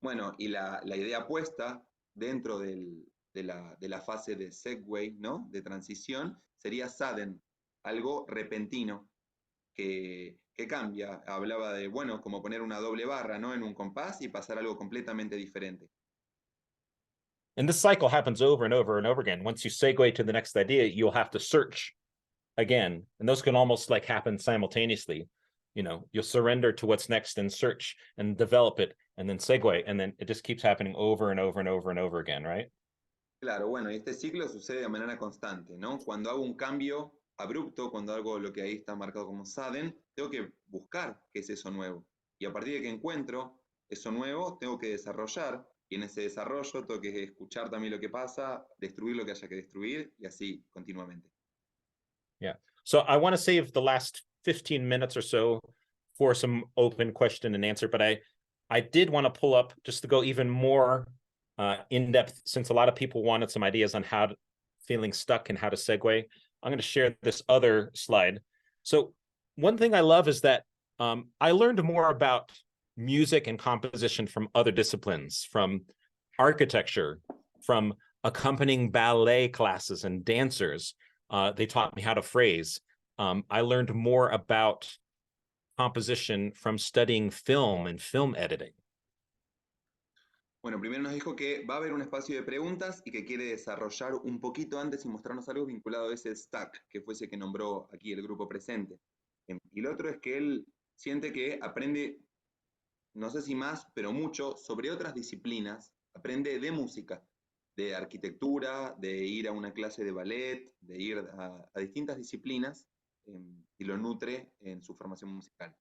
Bueno, y la idea puesta dentro de la fase de segue, ¿no? De transición, sería sudden, algo repentino, que cambia. Hablaba de, bueno, como poner una doble barra, ¿no? En un compás y pasar a algo completamente diferente. And this cycle happens over and over and over again. Once you segue to the next idea, you'll have to search again. And those can almost like happen simultaneously. You know, you'll surrender to what's next and search and develop it and then segue. And then it just keeps happening over and over and over and over again, right? Claro, bueno, y este ciclo sucede de manera constante, ¿no? Cuando hago un cambio abrupto, cuando hago lo que ahí está marcado como sudden, tengo que buscar qué es eso nuevo. Y a partir de que encuentro eso nuevo, tengo que desarrollar. Y en ese desarrollo tengo que escuchar también lo que pasa, destruir lo que haya que destruir, y así continuamente. Yeah. So I want to save the last 15 minutes or so for some open question and answer, but I did want to pull up just to go even more in depth, since a lot of people wanted some ideas on how feeling stuck and how to segue. I'm going to share this other slide. So one thing I love is that I learned more about music and composition from other disciplines, from architecture, from accompanying ballet classes and dancers. They taught me how to phrase. I learned more about composition from studying film and film editing. Bueno, primero nos dijo que va a haber un espacio de preguntas y que quiere desarrollar un poquito antes y mostrarnos algo vinculado a ese stack, que fue ese que nombró aquí el grupo presente. Y lo otro es que él siente que aprende, no sé si más, pero mucho, sobre otras disciplinas aprende de música, de arquitectura, de ir a una clase de ballet, de ir a distintas disciplinas y lo nutre en su formación musical.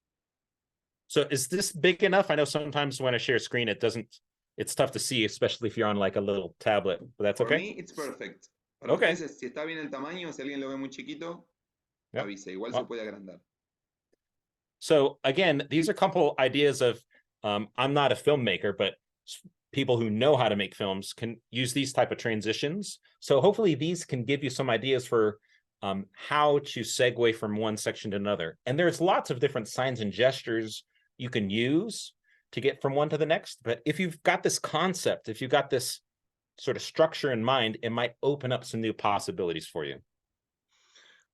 So is this big enough? I know sometimes when I share a screen, it's tough to see, especially if you're on like a little tablet, but that's For okay? me, it's perfect. Para Okay. ustedes, si está bien el tamaño, si alguien lo ve muy chiquito, Yep. avise, igual Well, se puede agrandar. So again, these are a couple ideas of, I'm not a filmmaker, but people who know how to make films can use these type of transitions. So hopefully these can give you some ideas for how to segue from one section to another. And there's lots of different signs and gestures you can use to get from one to the next. But if you've got this concept, if you've got this sort of structure in mind, it might open up some new possibilities for you.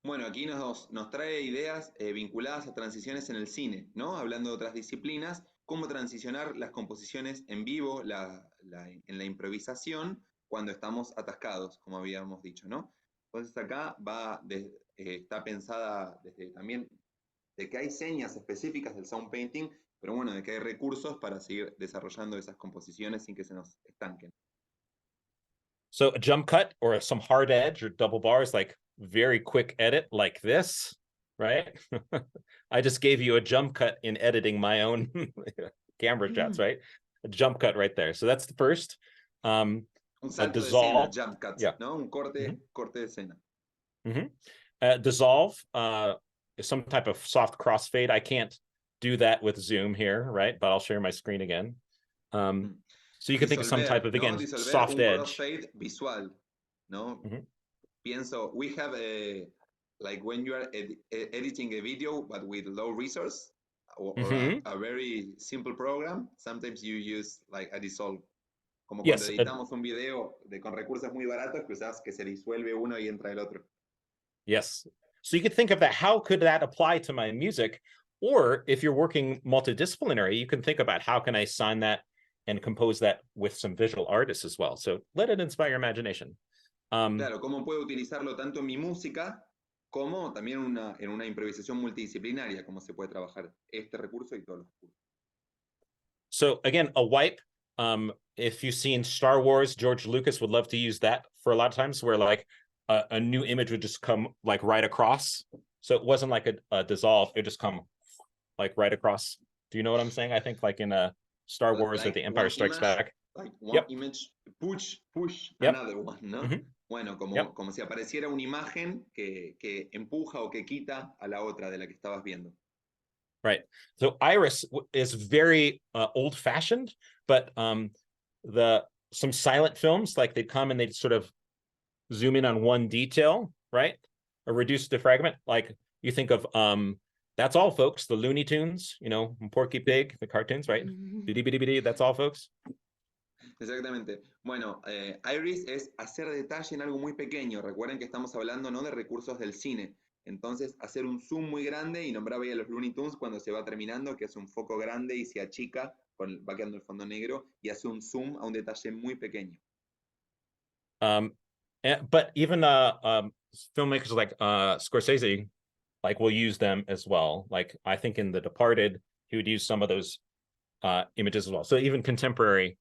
Bueno, aquí nos trae ideas vinculadas a transiciones en el cine, ¿no? Hablando de otras disciplinas, cómo transicionar las composiciones en vivo, en la improvisación, cuando estamos atascados, como habíamos dicho, ¿no? Entonces acá está pensada desde también de que hay señas específicas del sound painting, pero bueno, de que hay recursos para seguir desarrollando esas composiciones sin que se nos estanquen. So a jump cut or some hard edge or double bars, like very quick edit like this, right? I just gave you a jump cut in editing my own camera shots, right? A jump cut right there. So that's the first. Un salto de escena, jump cut, yeah. ¿No? Un corte de escena. Dissolve is some type of soft crossfade. I can't do that with Zoom here, right? But I'll share my screen again. So you can think of some type of, again, Disolver, soft edge. Crossfade visual, ¿no? Pienso, we have like when you are editing a video, but with low resource, or a very simple program, sometimes you use like a dissolve. Como cuando editamos un video con recursos muy baratos, que usas que se disuelve uno y entra el otro. Yes. So you could think of that. How could that apply to my music? Or if you're working multidisciplinary, you can think about how can I sign that and compose that with some visual artists as well. So let it inspire your imagination. Claro, cómo puedo utilizarlo tanto en mi música como también en una improvisación multidisciplinaria, cómo se puede trabajar este recurso y todos los recursos. So again, a wipe. If you've seen Star Wars, George Lucas would love to use that for a lot of times where like a new image would just come like right across. So it wasn't like a dissolve, it just come like right across. Do you know what I'm saying? I think like in a Star Wars like or The Empire Strikes Back. Like one image, push another one, ¿no? Bueno, como si apareciera una imagen que empuja o que quita a la otra de la que estabas viendo. Right. So Iris is very old-fashioned, but some silent films, like they'd come and they'd sort of zoom in on one detail, right? Or reduce the fragment. Like you think of That's All, Folks, the Looney Tunes, you know, Porky Pig, the cartoons, right? That's all, folks. Exactamente. Bueno, Iris es hacer detalle en algo muy pequeño. Recuerden que estamos hablando no de recursos del cine. Entonces, hacer un zoom muy grande y nombraba ya los Looney Tunes cuando se va terminando, que hace un foco grande y se achica, va quedando el fondo negro y hace un zoom a un detalle muy pequeño. But even filmmakers like Scorsese, like will use them as well. Like I think in The Departed, he would use some of those images as well. So even contemporary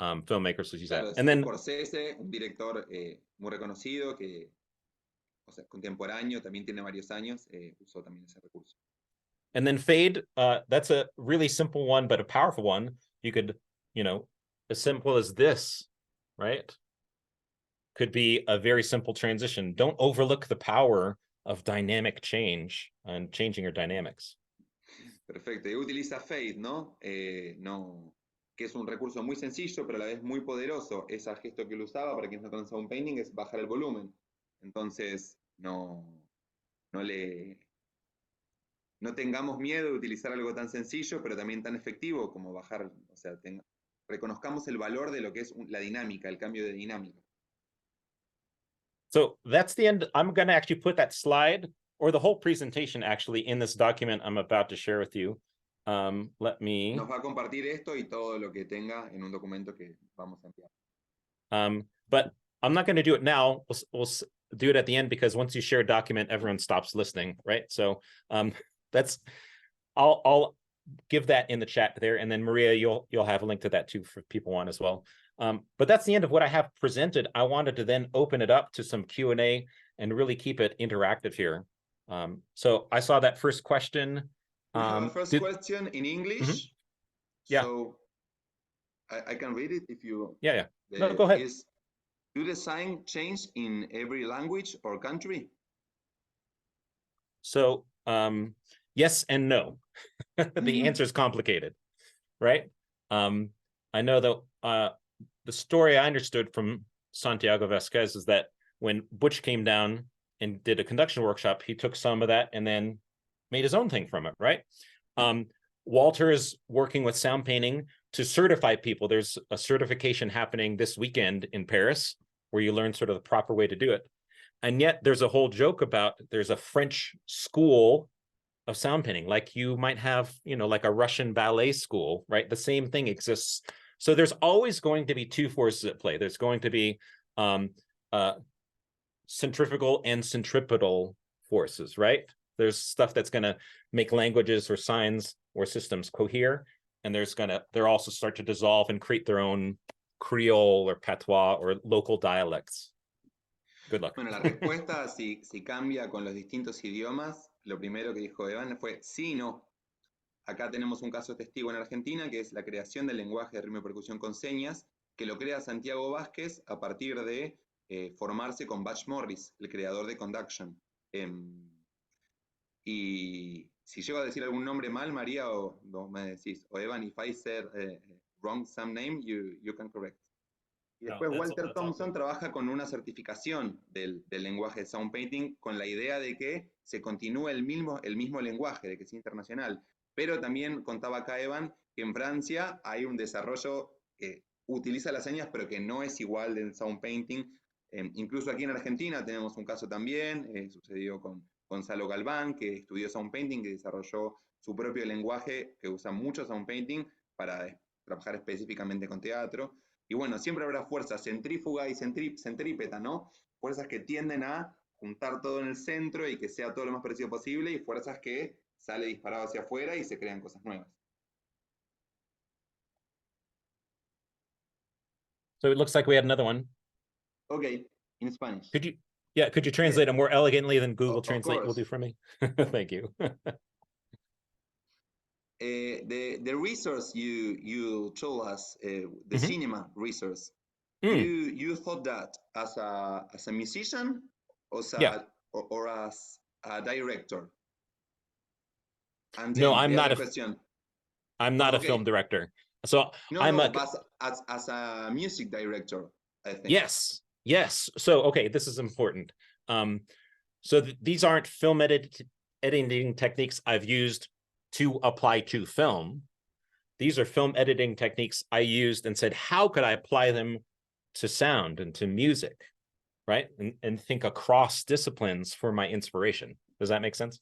filmmakers would use that. And then Scorsese, un director muy reconocido que, o sea, contemporáneo, también tiene varios años, usó también ese recurso. And then fade, that's a really simple one, but a powerful one. You could, you know, as simple as this, right? Could be a very simple transition. Don't overlook the power of dynamic change and changing your dynamics. Perfecto. Y utiliza fade, ¿no? Que es un recurso muy sencillo, pero a la vez muy poderoso. Ese gesto que él usaba para quienes no conocen un painting es bajar el volumen. Entonces, no tengamos miedo de utilizar algo tan sencillo, pero también tan efectivo como bajar, o sea, reconozcamos el valor de lo que es la dinámica, el cambio de dinámica. So that's the end. I'm going to actually put that slide or the whole presentation actually in this document I'm about to share with you. Let me... Nos va a compartir esto y todo lo que tenga en un documento que vamos a enviar. But I'm not going to do it now. We'll do it at the end because once you share a document, everyone stops listening, right? So I'll give that in the chat there, and then Maria, you'll have a link to that too for people on as well. But that's the end of what I have presented. I wanted to then open it up to some Q&A and really keep it interactive here. So I saw that first question. We have a first question in English. Mm-hmm. Yeah. So I can read it if you... Yeah. No, go ahead. Do the sign change in every language or country? So yes and no. The answer is complicated, right? I know that the story I understood from Santiago Vasquez is that when Butch came down and did a conduction workshop, he took some of that and then made his own thing from it, right? Walter is working with sound painting to certify people. There's a certification happening this weekend in Paris where you learn sort of the proper way to do it. And yet there's a whole joke about there's a French school of sound painting, like you might have, like a Russian ballet school, right? The same thing exists. So there's always going to be two forces at play. There's going to be centrifugal and centripetal forces, right? There's stuff that's going to make languages or signs or systems cohere, and they're also start to dissolve and create their own Creole or patois or local dialects. Good luck. Bueno, la respuesta, si cambia con los distintos idiomas, lo primero que dijo Evan fue sí y no. Acá tenemos un caso testigo en Argentina, que es la creación del lenguaje de ritmo y percusión con señas, que lo crea Santiago Vázquez a partir de formarse con Butch Morris, el creador de Conduction. Y si llego a decir algún nombre mal, María, o vos me decís, o Evan, if I said wrong some name, you can correct. Y después Walter Thompson trabaja con una certificación del lenguaje de sound painting con la idea de que se continúe el mismo lenguaje, de que sea internacional. Pero también contaba acá Evan que en Francia hay un desarrollo que utiliza las señas, pero que no es igual del sound painting. Incluso aquí en Argentina tenemos un caso también, sucedió con Gonzalo Galván, que estudió sound painting, que desarrolló su propio lenguaje, que usa mucho sound painting para trabajar específicamente con teatro. Y bueno, siempre habrá fuerzas centrífuga y centrípeta, ¿no? Fuerzas que tienden a juntar todo en el centro y que sea todo lo más parecido posible, y fuerzas que sale disparado hacia afuera y se crean cosas nuevas. So it looks like we had another one. Okay, in Spanish. Could you translate it more elegantly than Google Translate will do for me? Thank you. The resource you told us, the cinema resource, you thought that as a musician or as a director? And no, I'm not a film director. So as a music director, I think. Yes. So okay, this is important. So these aren't film editing techniques I've used to apply to film. These are film editing techniques I used and said, how could I apply them to sound and to music, right? And think across disciplines for my inspiration. Does that make sense?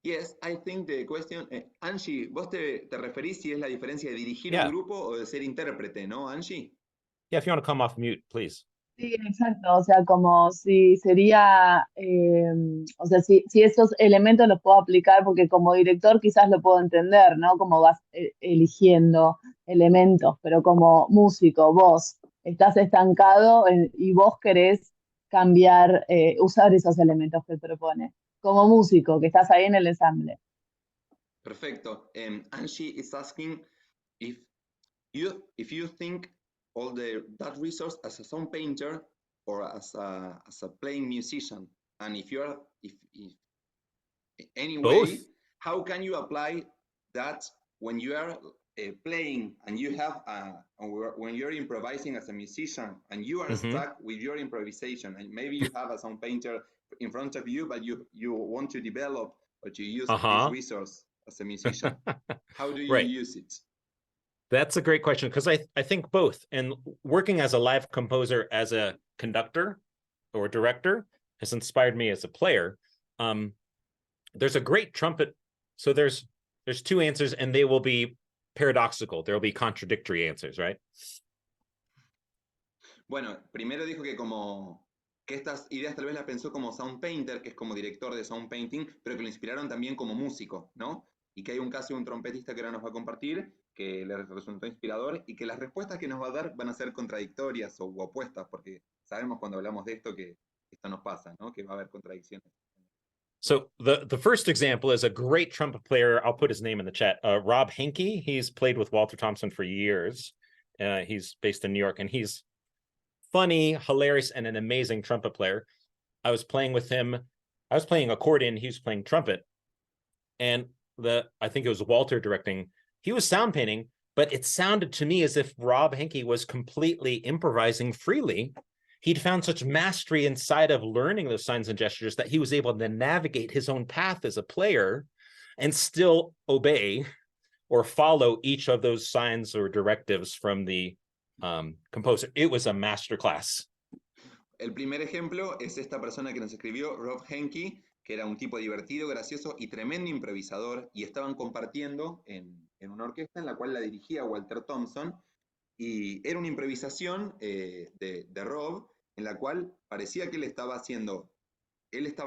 Yes, I think the question, Angie, vos te referís si es la diferencia de dirigir un grupo o de ser intérprete, ¿no, Angie? Yeah, if you want to come off mute, please. Sí, exacto, o sea, como si sería, o sea, si esos elementos los puedo aplicar, porque como director quizás lo puedo entender, ¿no? Como vas eligiendo elementos, pero como músico, vos estás estancado y vos querés cambiar, usar esos elementos que propone. Como músico, que estás ahí en el ensamble. Perfecto. Angie is asking if you think all that resource as a sound painter or as a playing musician, and if anyway, both. How can you apply that when you are playing and you have when you're improvising as a musician and you are stuck with your improvisation, and maybe you have a sound painter in front of you, but you want to develop or to use this resource as a musician? How do you use it? That's a great question, because I think both. And working as a live composer, as a conductor or director, has inspired me as a player. There's a great trumpet. So there's two answers, and they will be paradoxical. There will be contradictory answers, right? Bueno, primero dijo que estas ideas tal vez las pensó como sound painter, que es como director de sound painting, pero que lo inspiraron también como músico, ¿no? y que hay un caso de un trompetista que ahora nos va a compartir, que le resultó inspirador, y que las respuestas que nos va a dar van a ser contradictorias o opuestas, porque sabemos cuando hablamos de esto que esto nos pasa, ¿no? Que va a haber contradicciones. So the first example is a great trumpet player. I'll put his name in the chat. Rob Henke. He's played with Walter Thompson for years. He's based in New York, and he's funny, hilarious, and an amazing trumpet player. I was playing with him. I was playing accordion. He was playing trumpet, and I think it was Walter directing. He was sound painting, but it sounded to me as if Rob Henke was completely improvising freely. He'd found such mastery inside of learning those signs and gestures that he was able to navigate his own path as a player and still obey or follow each of those signs or directives from the composer. It was a masterclass. El primer ejemplo es esta persona que nos escribió, Rob Henke, que era un tipo divertido, gracioso y tremendo improvisador, y estaban compartiendo en una orquesta en la cual la dirigía Walter Thompson, y era una improvisación de Rob, en la cual parecía que él estaba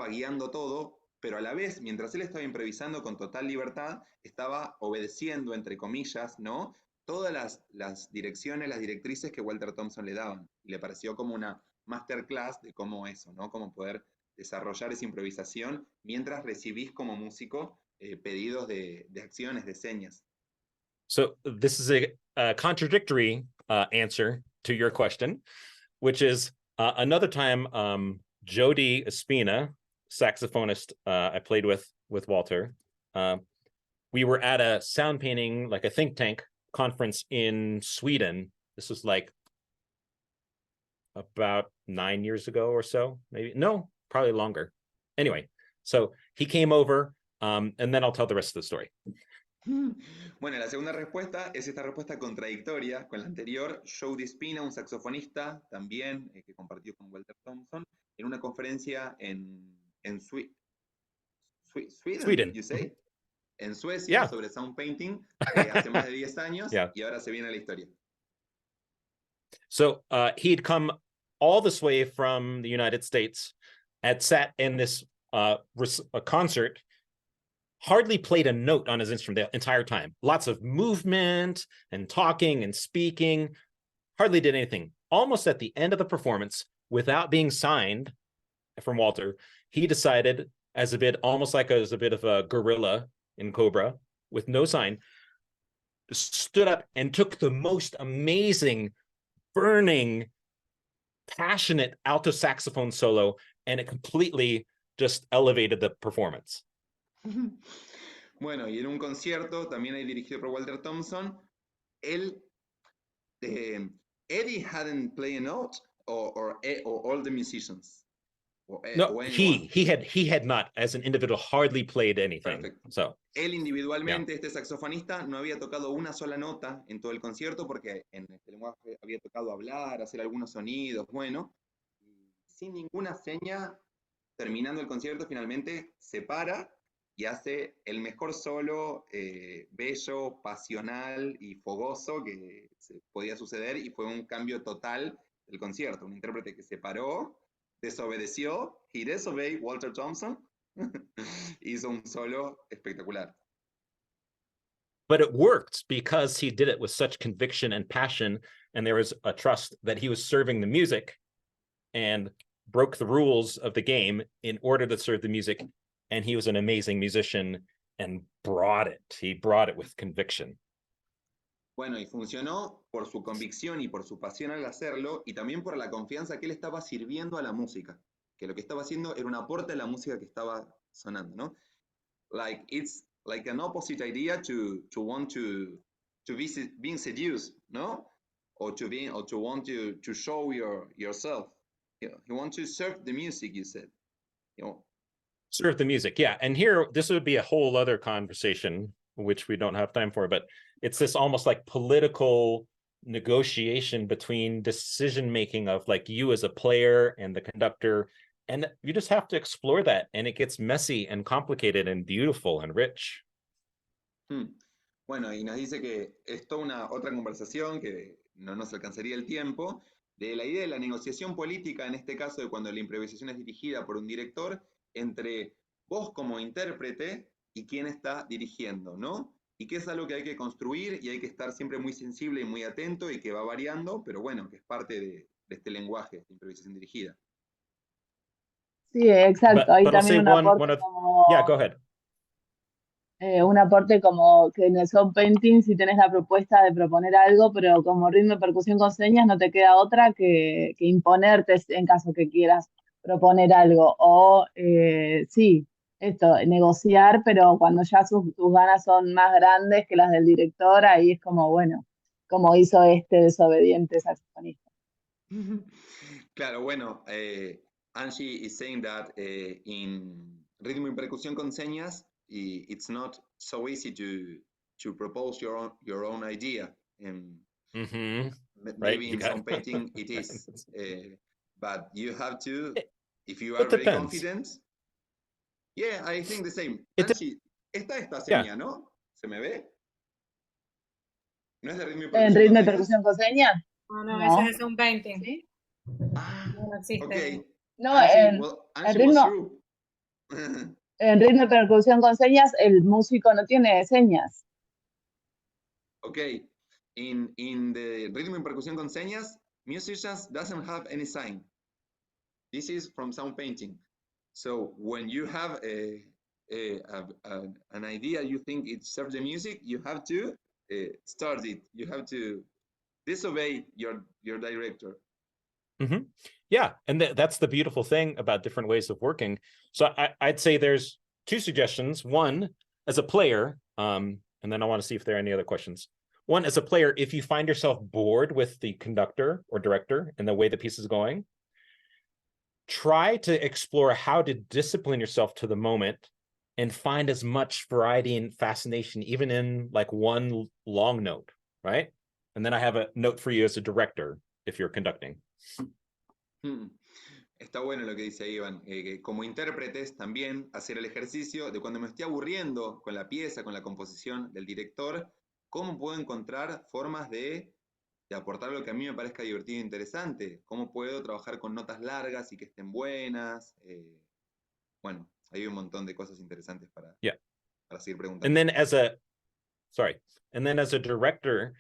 guiando todo, pero a la vez, mientras él estaba improvisando con total libertad, estaba obedeciendo, entre comillas, ¿no? Todas las direcciones, las directrices que Walter Thompson le daban. Y le pareció como una masterclass de cómo eso, ¿no? Cómo poder desarrollar esa improvisación mientras recibís como músico pedidos de acciones, de señas. So this is a contradictory answer to your question, which is another time, Jody Espina, saxophonist I played with Walter, we were at a sound painting, like a think tank conference in Sweden. This was like about 9 years ago or so, maybe. No, probably longer. Anyway, so he came over, and then I'll tell the rest of the story. Bueno, la segunda respuesta es esta respuesta contradictoria con la anterior. Jody Espina, un saxofonista también que compartió con Walter Thompson en una conferencia en Sweden, you say? En Suecia, sobre sound painting, hace más de 10 años, y ahora se viene la historia. So he'd come all this way from the United States, had sat in this a concert, hardly played a note on his instrument the entire time. Lots of movement and talking and speaking, hardly did anything. Almost at the end of the performance, without being signed from Walter, he decided, as a bit of a gorilla in Cobra, with no sign, stood up and took the most amazing, burning, passionate alto saxophone solo, and it completely just elevated the performance. Bueno, y en un concierto, también ahí dirigido por Walter Thompson, Eddie hadn't played a note, or all the musicians? No, he had not, as an individual, hardly played anything. Perfect. So él individualmente, este saxofonista, no había tocado una sola nota en todo el concierto porque en este lenguaje había tocado hablar, hacer algunos sonidos, bueno, y sin ninguna seña, terminando el concierto, finalmente se para y hace el mejor solo, bello, pasional y fogoso que se podía suceder, y fue un cambio total del concierto. Un intérprete que se paró, desobedeció, he disobeyed Walter Thompson, hizo un solo espectacular. But it worked because he did it with such conviction and passion, and there was a trust that he was serving the music and broke the rules of the game in order to serve the music, and he was an amazing musician and he brought it with conviction. Bueno, y funcionó por su convicción y por su pasión al hacerlo, y también por la confianza que él estaba sirviendo a la música, que lo que estaba haciendo era un aporte a la música que estaba sonando, ¿no? Like, it's like an opposite idea to want to be being seduced, ¿no? Or to want to show yourself. You want to serve the music, you said. Serve the music, yeah. And here, this would be a whole other conversation, which we don't have time for, but it's this almost like political negotiation between decision-making of like you as a player and the conductor. And you just have to explore that. And it gets messy and complicated and beautiful and rich. Bueno, y nos dice que es toda una otra conversación que no nos alcanzaría el tiempo, de la idea de la negociación política, en este caso de cuando la improvisación es dirigida por un director, entre vos como intérprete y quién está dirigiendo, ¿no? Y que es algo que hay que construir y hay que estar siempre muy sensible y muy atento y que va variando, pero bueno, que es parte de este lenguaje de improvisación dirigida. Sí, exacto. Ahí But I'll say también one of, yeah, go ahead. un aporte como que en el sound painting si tenés la propuesta de proponer algo, pero como ritmo de percusión con señas no te queda otra que imponerte en caso que quieras proponer algo. O sí, esto, negociar, pero cuando ya tus ganas son más grandes que las del director, ahí es como, bueno, como hizo este desobediente saxofonista. Claro, bueno, Angie is saying that in ritmo y percusión con señas, it's not so easy to propose your own idea. Mm-hmm. Maybe Right? in some painting it is, but you have to, if you are It very depends. confident. Yeah, I think the same. It de- Angie, esta Yeah. seña, ¿no? ¿Se me ve? ¿No es de ritmo y ¿En percusión con ritmo de señas? percusión con señas? No, ese No. es un painting. ¿Sí? Ah, No existe. ok. No, Angie, well, el Angie was ritmo, true. en ritmo de percusión con señas, el músico no tiene señas. Okay, in the rhythm and percussion con señas, musicians doesn't have any sign. This is from sound painting. So when you have an idea, you think it serves the music, you have to start it. You have to disobey your director. Mm-hmm. Yeah, and that's the beautiful thing about different ways of working. So I'd say there's two suggestions. One, as a player, and then I want to see if there are any other questions. One, as a player, if you find yourself bored with the conductor or director and the way the piece is going, try to explore how to discipline yourself to the moment and find as much variety and fascination, even in like one long note, right? And then I have a note for you as a director if you're conducting. Está bueno lo que dice Iván, que como intérpretes también hacer el ejercicio de cuando me estoy aburriendo con la pieza, con la composición del director, ¿cómo puedo encontrar formas de aportar lo que a mí me parezca divertido e interesante? ¿Cómo puedo trabajar con notas largas y que estén buenas? Bueno, hay un montón de cosas interesantes para seguir preguntando. And then as a director,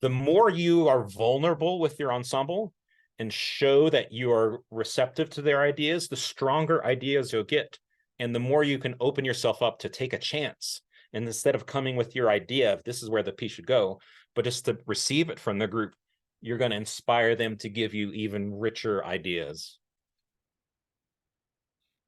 the more you are vulnerable with your ensemble and show that you are receptive to their ideas, the stronger ideas you'll get. And the more you can open yourself up to take a chance. And instead of coming with your idea of this is where the piece should go, but just to receive it from the group, you're going to inspire them to give you even richer ideas.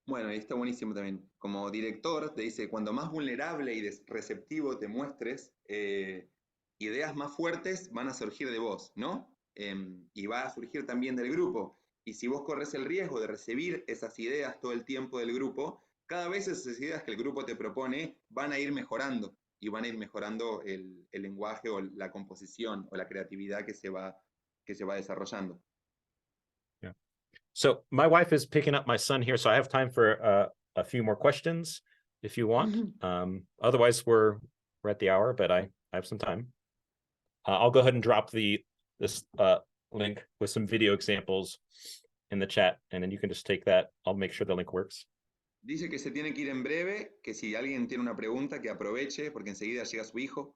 Bueno, y está buenísimo también. Como director, te dice, cuando más vulnerable y receptivo te muestres, ideas más fuertes van a surgir de vos, ¿no? Y va a surgir también del grupo. Y si vos corres el riesgo de recibir esas ideas todo el tiempo del grupo, cada vez esas ideas que el grupo te propone van a ir mejorando y van a ir mejorando el lenguaje o la composición o la creatividad que se va desarrollando. Yeah. So my wife is picking up my son here, so I have time for a few more questions if you want. Otherwise, we're at the hour, but I have some time. I'll go ahead and drop this link with some video examples in the chat, and then you can just take that. I'll make sure the link works. Dice que se tiene que ir en breve, que si alguien tiene una pregunta, que aproveche, porque enseguida llega su hijo.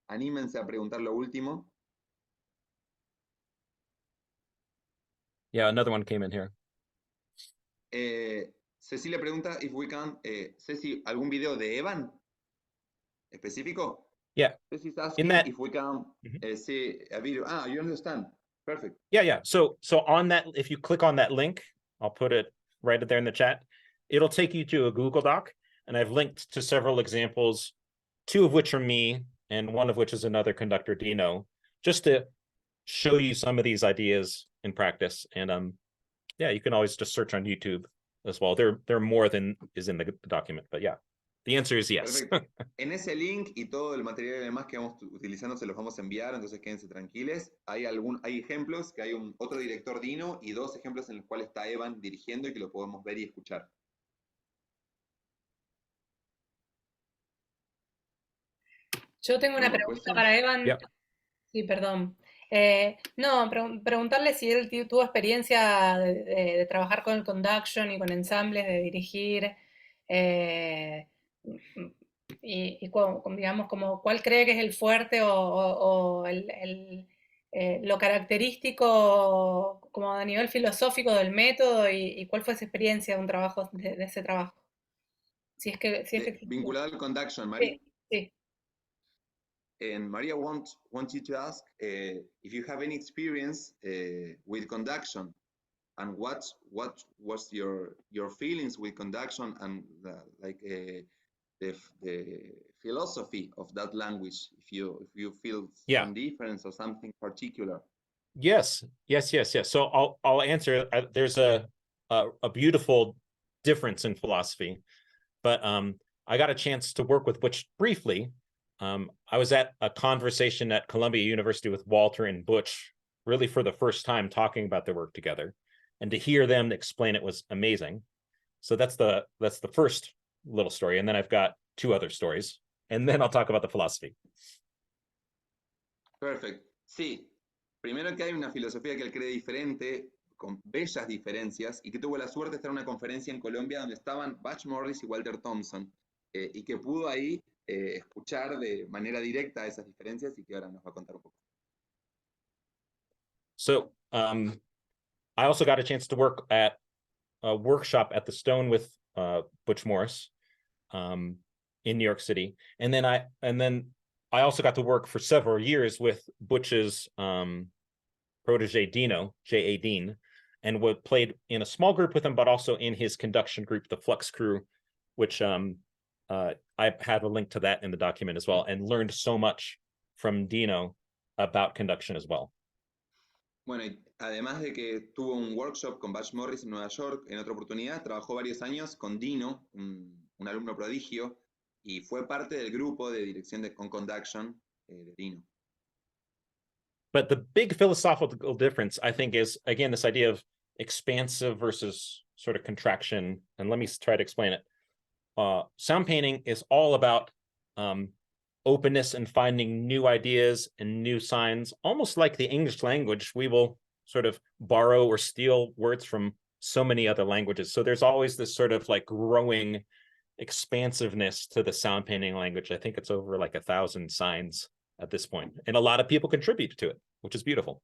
Anímense a preguntar lo último. Yeah, another one came in here. Cecilia pregunta if we can, Ceci, ¿algún video de Evan específico? Yeah. Ceci's asking if we can see a video. Ah, you understand. Perfect. Yeah. So on that, if you click on that link, I'll put it right there in the chat. It'll take you to a Google Doc, and I've linked to several examples, two of which are me, and one of which is another conductor, Dino, just to show you some of these ideas in practice. And yeah, you can always just search on YouTube as well. There are more than is in the document, but yeah, the answer is yes. Perfecto. En ese link y todo el material y demás que vamos utilizando se los vamos a enviar, entonces quédense tranquiles. Hay ejemplos, que hay otro director Dino y dos ejemplos en los cuales está Evan dirigiendo y que lo podemos ver y escuchar. Yo tengo una pregunta para Evan. Yeah. Sí, perdón. No, preguntarle si él tuvo experiencia de trabajar con el conduction y con ensambles, de dirigir, digamos, como cuál cree que es el fuerte o lo característico como a nivel filosófico del método y cuál fue esa experiencia de un trabajo, de ese trabajo. Si es que existió. Vinculado al conduction, Mari. Sí, sí. And Maria wants you to ask if you have any experience with conduction, and what was your feelings with conduction, and the philosophy of that language, if you feel some difference or something particular. Yes. So I'll answer. There's a beautiful difference in philosophy, but I got a chance to work with Butch briefly. I was at a conversation at Columbia University with Walter and Butch, really for the first time, talking about their work together, and to hear them explain it was amazing. So that's the first little story, and then I've got two other stories, and then I'll talk about the philosophy. Perfect. Sí. Primero que hay una filosofía que él cree diferente, con bellas diferencias, y que tuvo la suerte de estar en una conferencia en Colombia donde estaban Butch Morris y Walter Thompson, y que pudo ahí escuchar de manera directa esas diferencias y que ahora nos va a contar un poco. So I also got a chance to work at a workshop at the Stone with Butch Morris in New York City, and then I also got to work for several years with Butch's protege Dino, J.A. Dean, and played in a small group with him, but also in his conduction group, the Flux Crew, which I have a link to that in the document as well, and learned so much from Dino about conduction as well. Bueno, y además de que tuvo un workshop con Butch Morris en Nueva York, en otra oportunidad trabajó varios años con Dino, un alumno prodigio, y fue parte del grupo de dirección con conduction de Dino. But the big philosophical difference, I think, is, again, this idea of expansive versus sort of contraction. And let me try to explain it. Sound painting is all about openness and finding new ideas and new signs, almost like the English language. We will sort of borrow or steal words from so many other languages. So there's always this sort of like growing expansiveness to the sound painting language. I think it's over like 1,000 signs at this point, and a lot of people contribute to it, which is beautiful.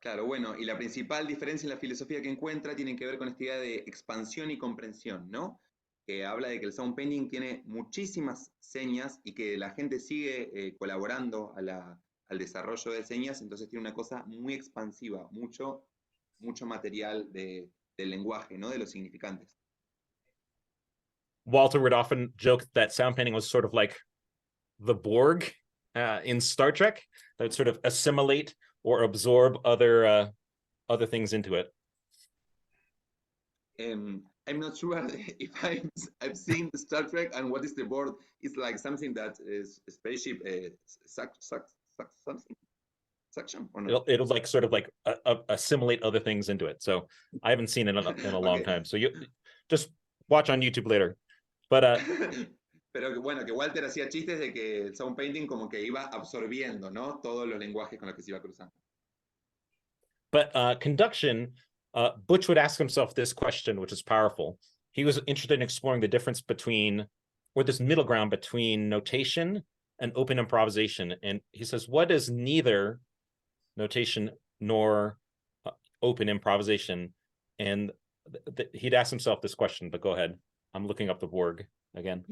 Claro, bueno, y la principal diferencia en la filosofía que encuentra tiene que ver con esta idea de expansión y comprensión, ¿no? Que habla de que el sound painting tiene muchísimas señas y que la gente sigue colaborando al desarrollo de señas, entonces tiene una cosa muy expansiva, mucho material del lenguaje, ¿no? De los significantes. Walter would often joke that sound painting was sort of like the Borg in Star Trek, that would sort of assimilate or absorb other things into it. I'm not sure if I've seen Star Trek and what is the Borg. It's like something that is a spaceship suction or no? It'll like sort of like assimilate other things into it. So I haven't seen it in a long time. So you just watch on YouTube later. But pero bueno, que Walter hacía chistes de que el sound painting como que iba absorbiendo, ¿no? Todos los lenguajes con los que se iba cruzando. But conduction, Butch would ask himself this question, which is powerful. He was interested in exploring the difference between, or this middle ground between notation and open improvisation. And he says, what is neither notation nor open improvisation? And he'd ask himself this question, but go ahead. I'm looking up the Borg again.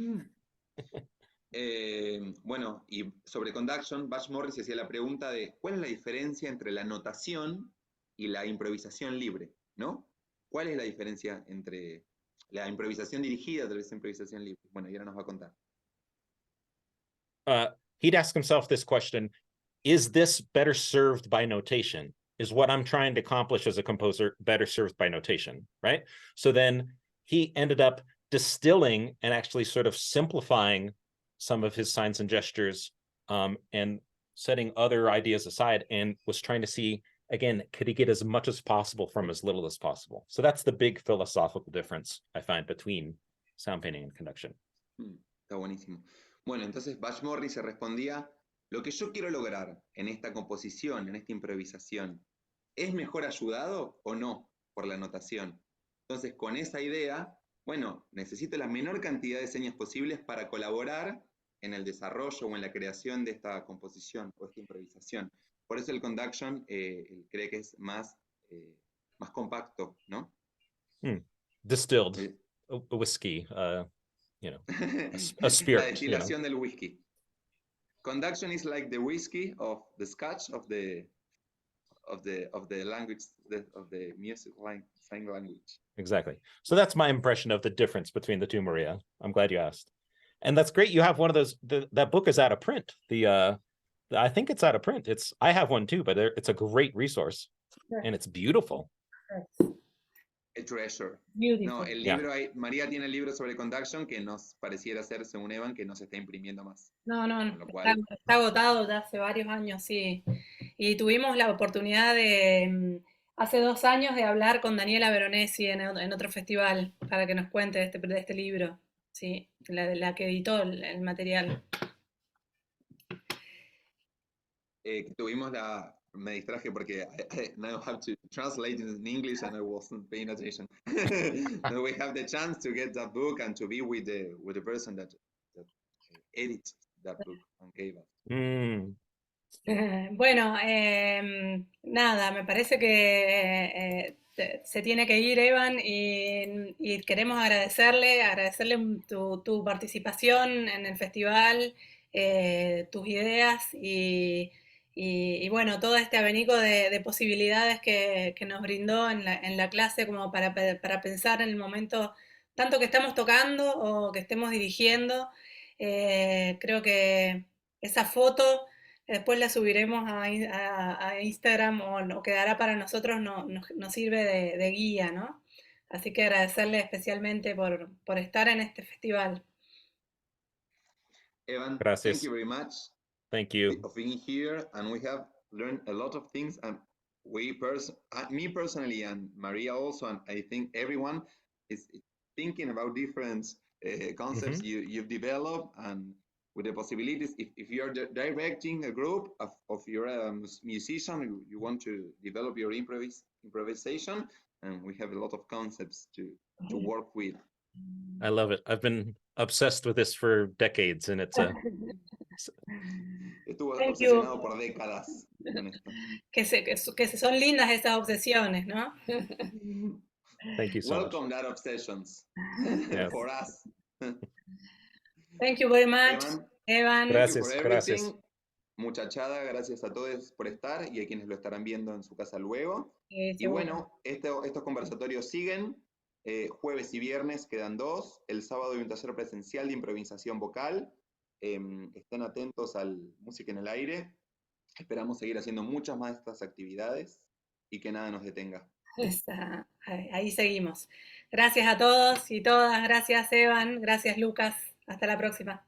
Bueno, y sobre conduction, Butch Morris hacía la pregunta de ¿cuál es la diferencia entre la notación y la improvisación libre? ¿No? ¿Cuál es la diferencia entre la improvisación dirigida, tal vez improvisación libre? Bueno, y ahora nos va a contar. He'd ask himself this question, is this better served by notation? Is what I'm trying to accomplish as a composer better served by notation, right? So then he ended up distilling and actually sort of simplifying some of his signs and gestures and setting other ideas aside, and was trying to see, again, could he get as much as possible from as little as possible? So that's the big philosophical difference I find between sound painting and conduction. Está buenísimo. Bueno, entonces Butch Morris se respondía, lo que yo quiero lograr en esta composición, en esta improvisación, ¿es mejor ayudado o no por la notación? Entonces, con esa idea, Bueno, necesito la menor cantidad de señas posibles para colaborar en el desarrollo o en la creación de esta composición o esta improvisación. Por eso el conduction cree que es más compacto, ¿no? Distilled Eh, a whiskey, you know, a La spirit, destilación del whisky. Conduction is like the whiskey of the scotch of the language, of the music sign language. Exactly. So that's my impression of the difference between the two, Maria. I'm glad you asked. And that's great. You have one of those. That book is out of print. I think it's out of print. I have one too, but it's a great resource, and it's beautiful. A treasure. Beautiful. No, el libro María tiene el libro sobre conduction que nos pareciera ser, según Evan, que no se está imprimiendo más. No, Lo cual... está agotado ya hace varios años, sí. Y tuvimos la oportunidad de, hace 2 años, de hablar con Daniela Veronesi en otro festival para que nos cuente de este libro, sí, la que editó el material. Tuvimos me distraje porque I now have to translate it in English and I wasn't paying attention. No, we have the chance to get that book and to be with the person that edits that book and gave us. Bueno, nada, me parece que se tiene que ir, Evan, y queremos agradecerle tu participación en el festival, tus ideas y bueno, todo este abanico de posibilidades que nos brindó en la clase como para pensar en el momento, tanto que estamos tocando o que estemos dirigiendo. Creo que esa foto después la subiremos a Instagram o quedará para nosotros, nos sirve de guía, ¿no? Así que agradecerle especialmente por estar en este festival. Evan, Gracias. thank you very much. Thank you. For being here, and we have learned a lot of things, and me personally, and Maria also, and I think everyone is thinking about different concepts you've developed, and with the possibilities, if you're directing a group of your musician, you want to develop your improvisation, and we have a lot of concepts to work with. I love it. I've been obsessed with this for decades, and it's a... Estuvo obsesionado por décadas con esto. Que son lindas esas obsesiones, ¿no? Thank you so Welcome that obsessions for us. Thank you very much, Evan. Gracias. Muchachada, gracias a todos por estar y a quienes lo estarán viendo en su casa luego. Y bueno, estos conversatorios siguen. Jueves y viernes quedan 2. El sábado hay un taller presencial de improvisación vocal. Estén atentos al Música en el Aire. Esperamos seguir haciendo muchas más de estas actividades y que nada nos detenga. Ahí seguimos. Gracias a todos y todas. Gracias, Evan. Gracias, Lucas. Hasta la próxima.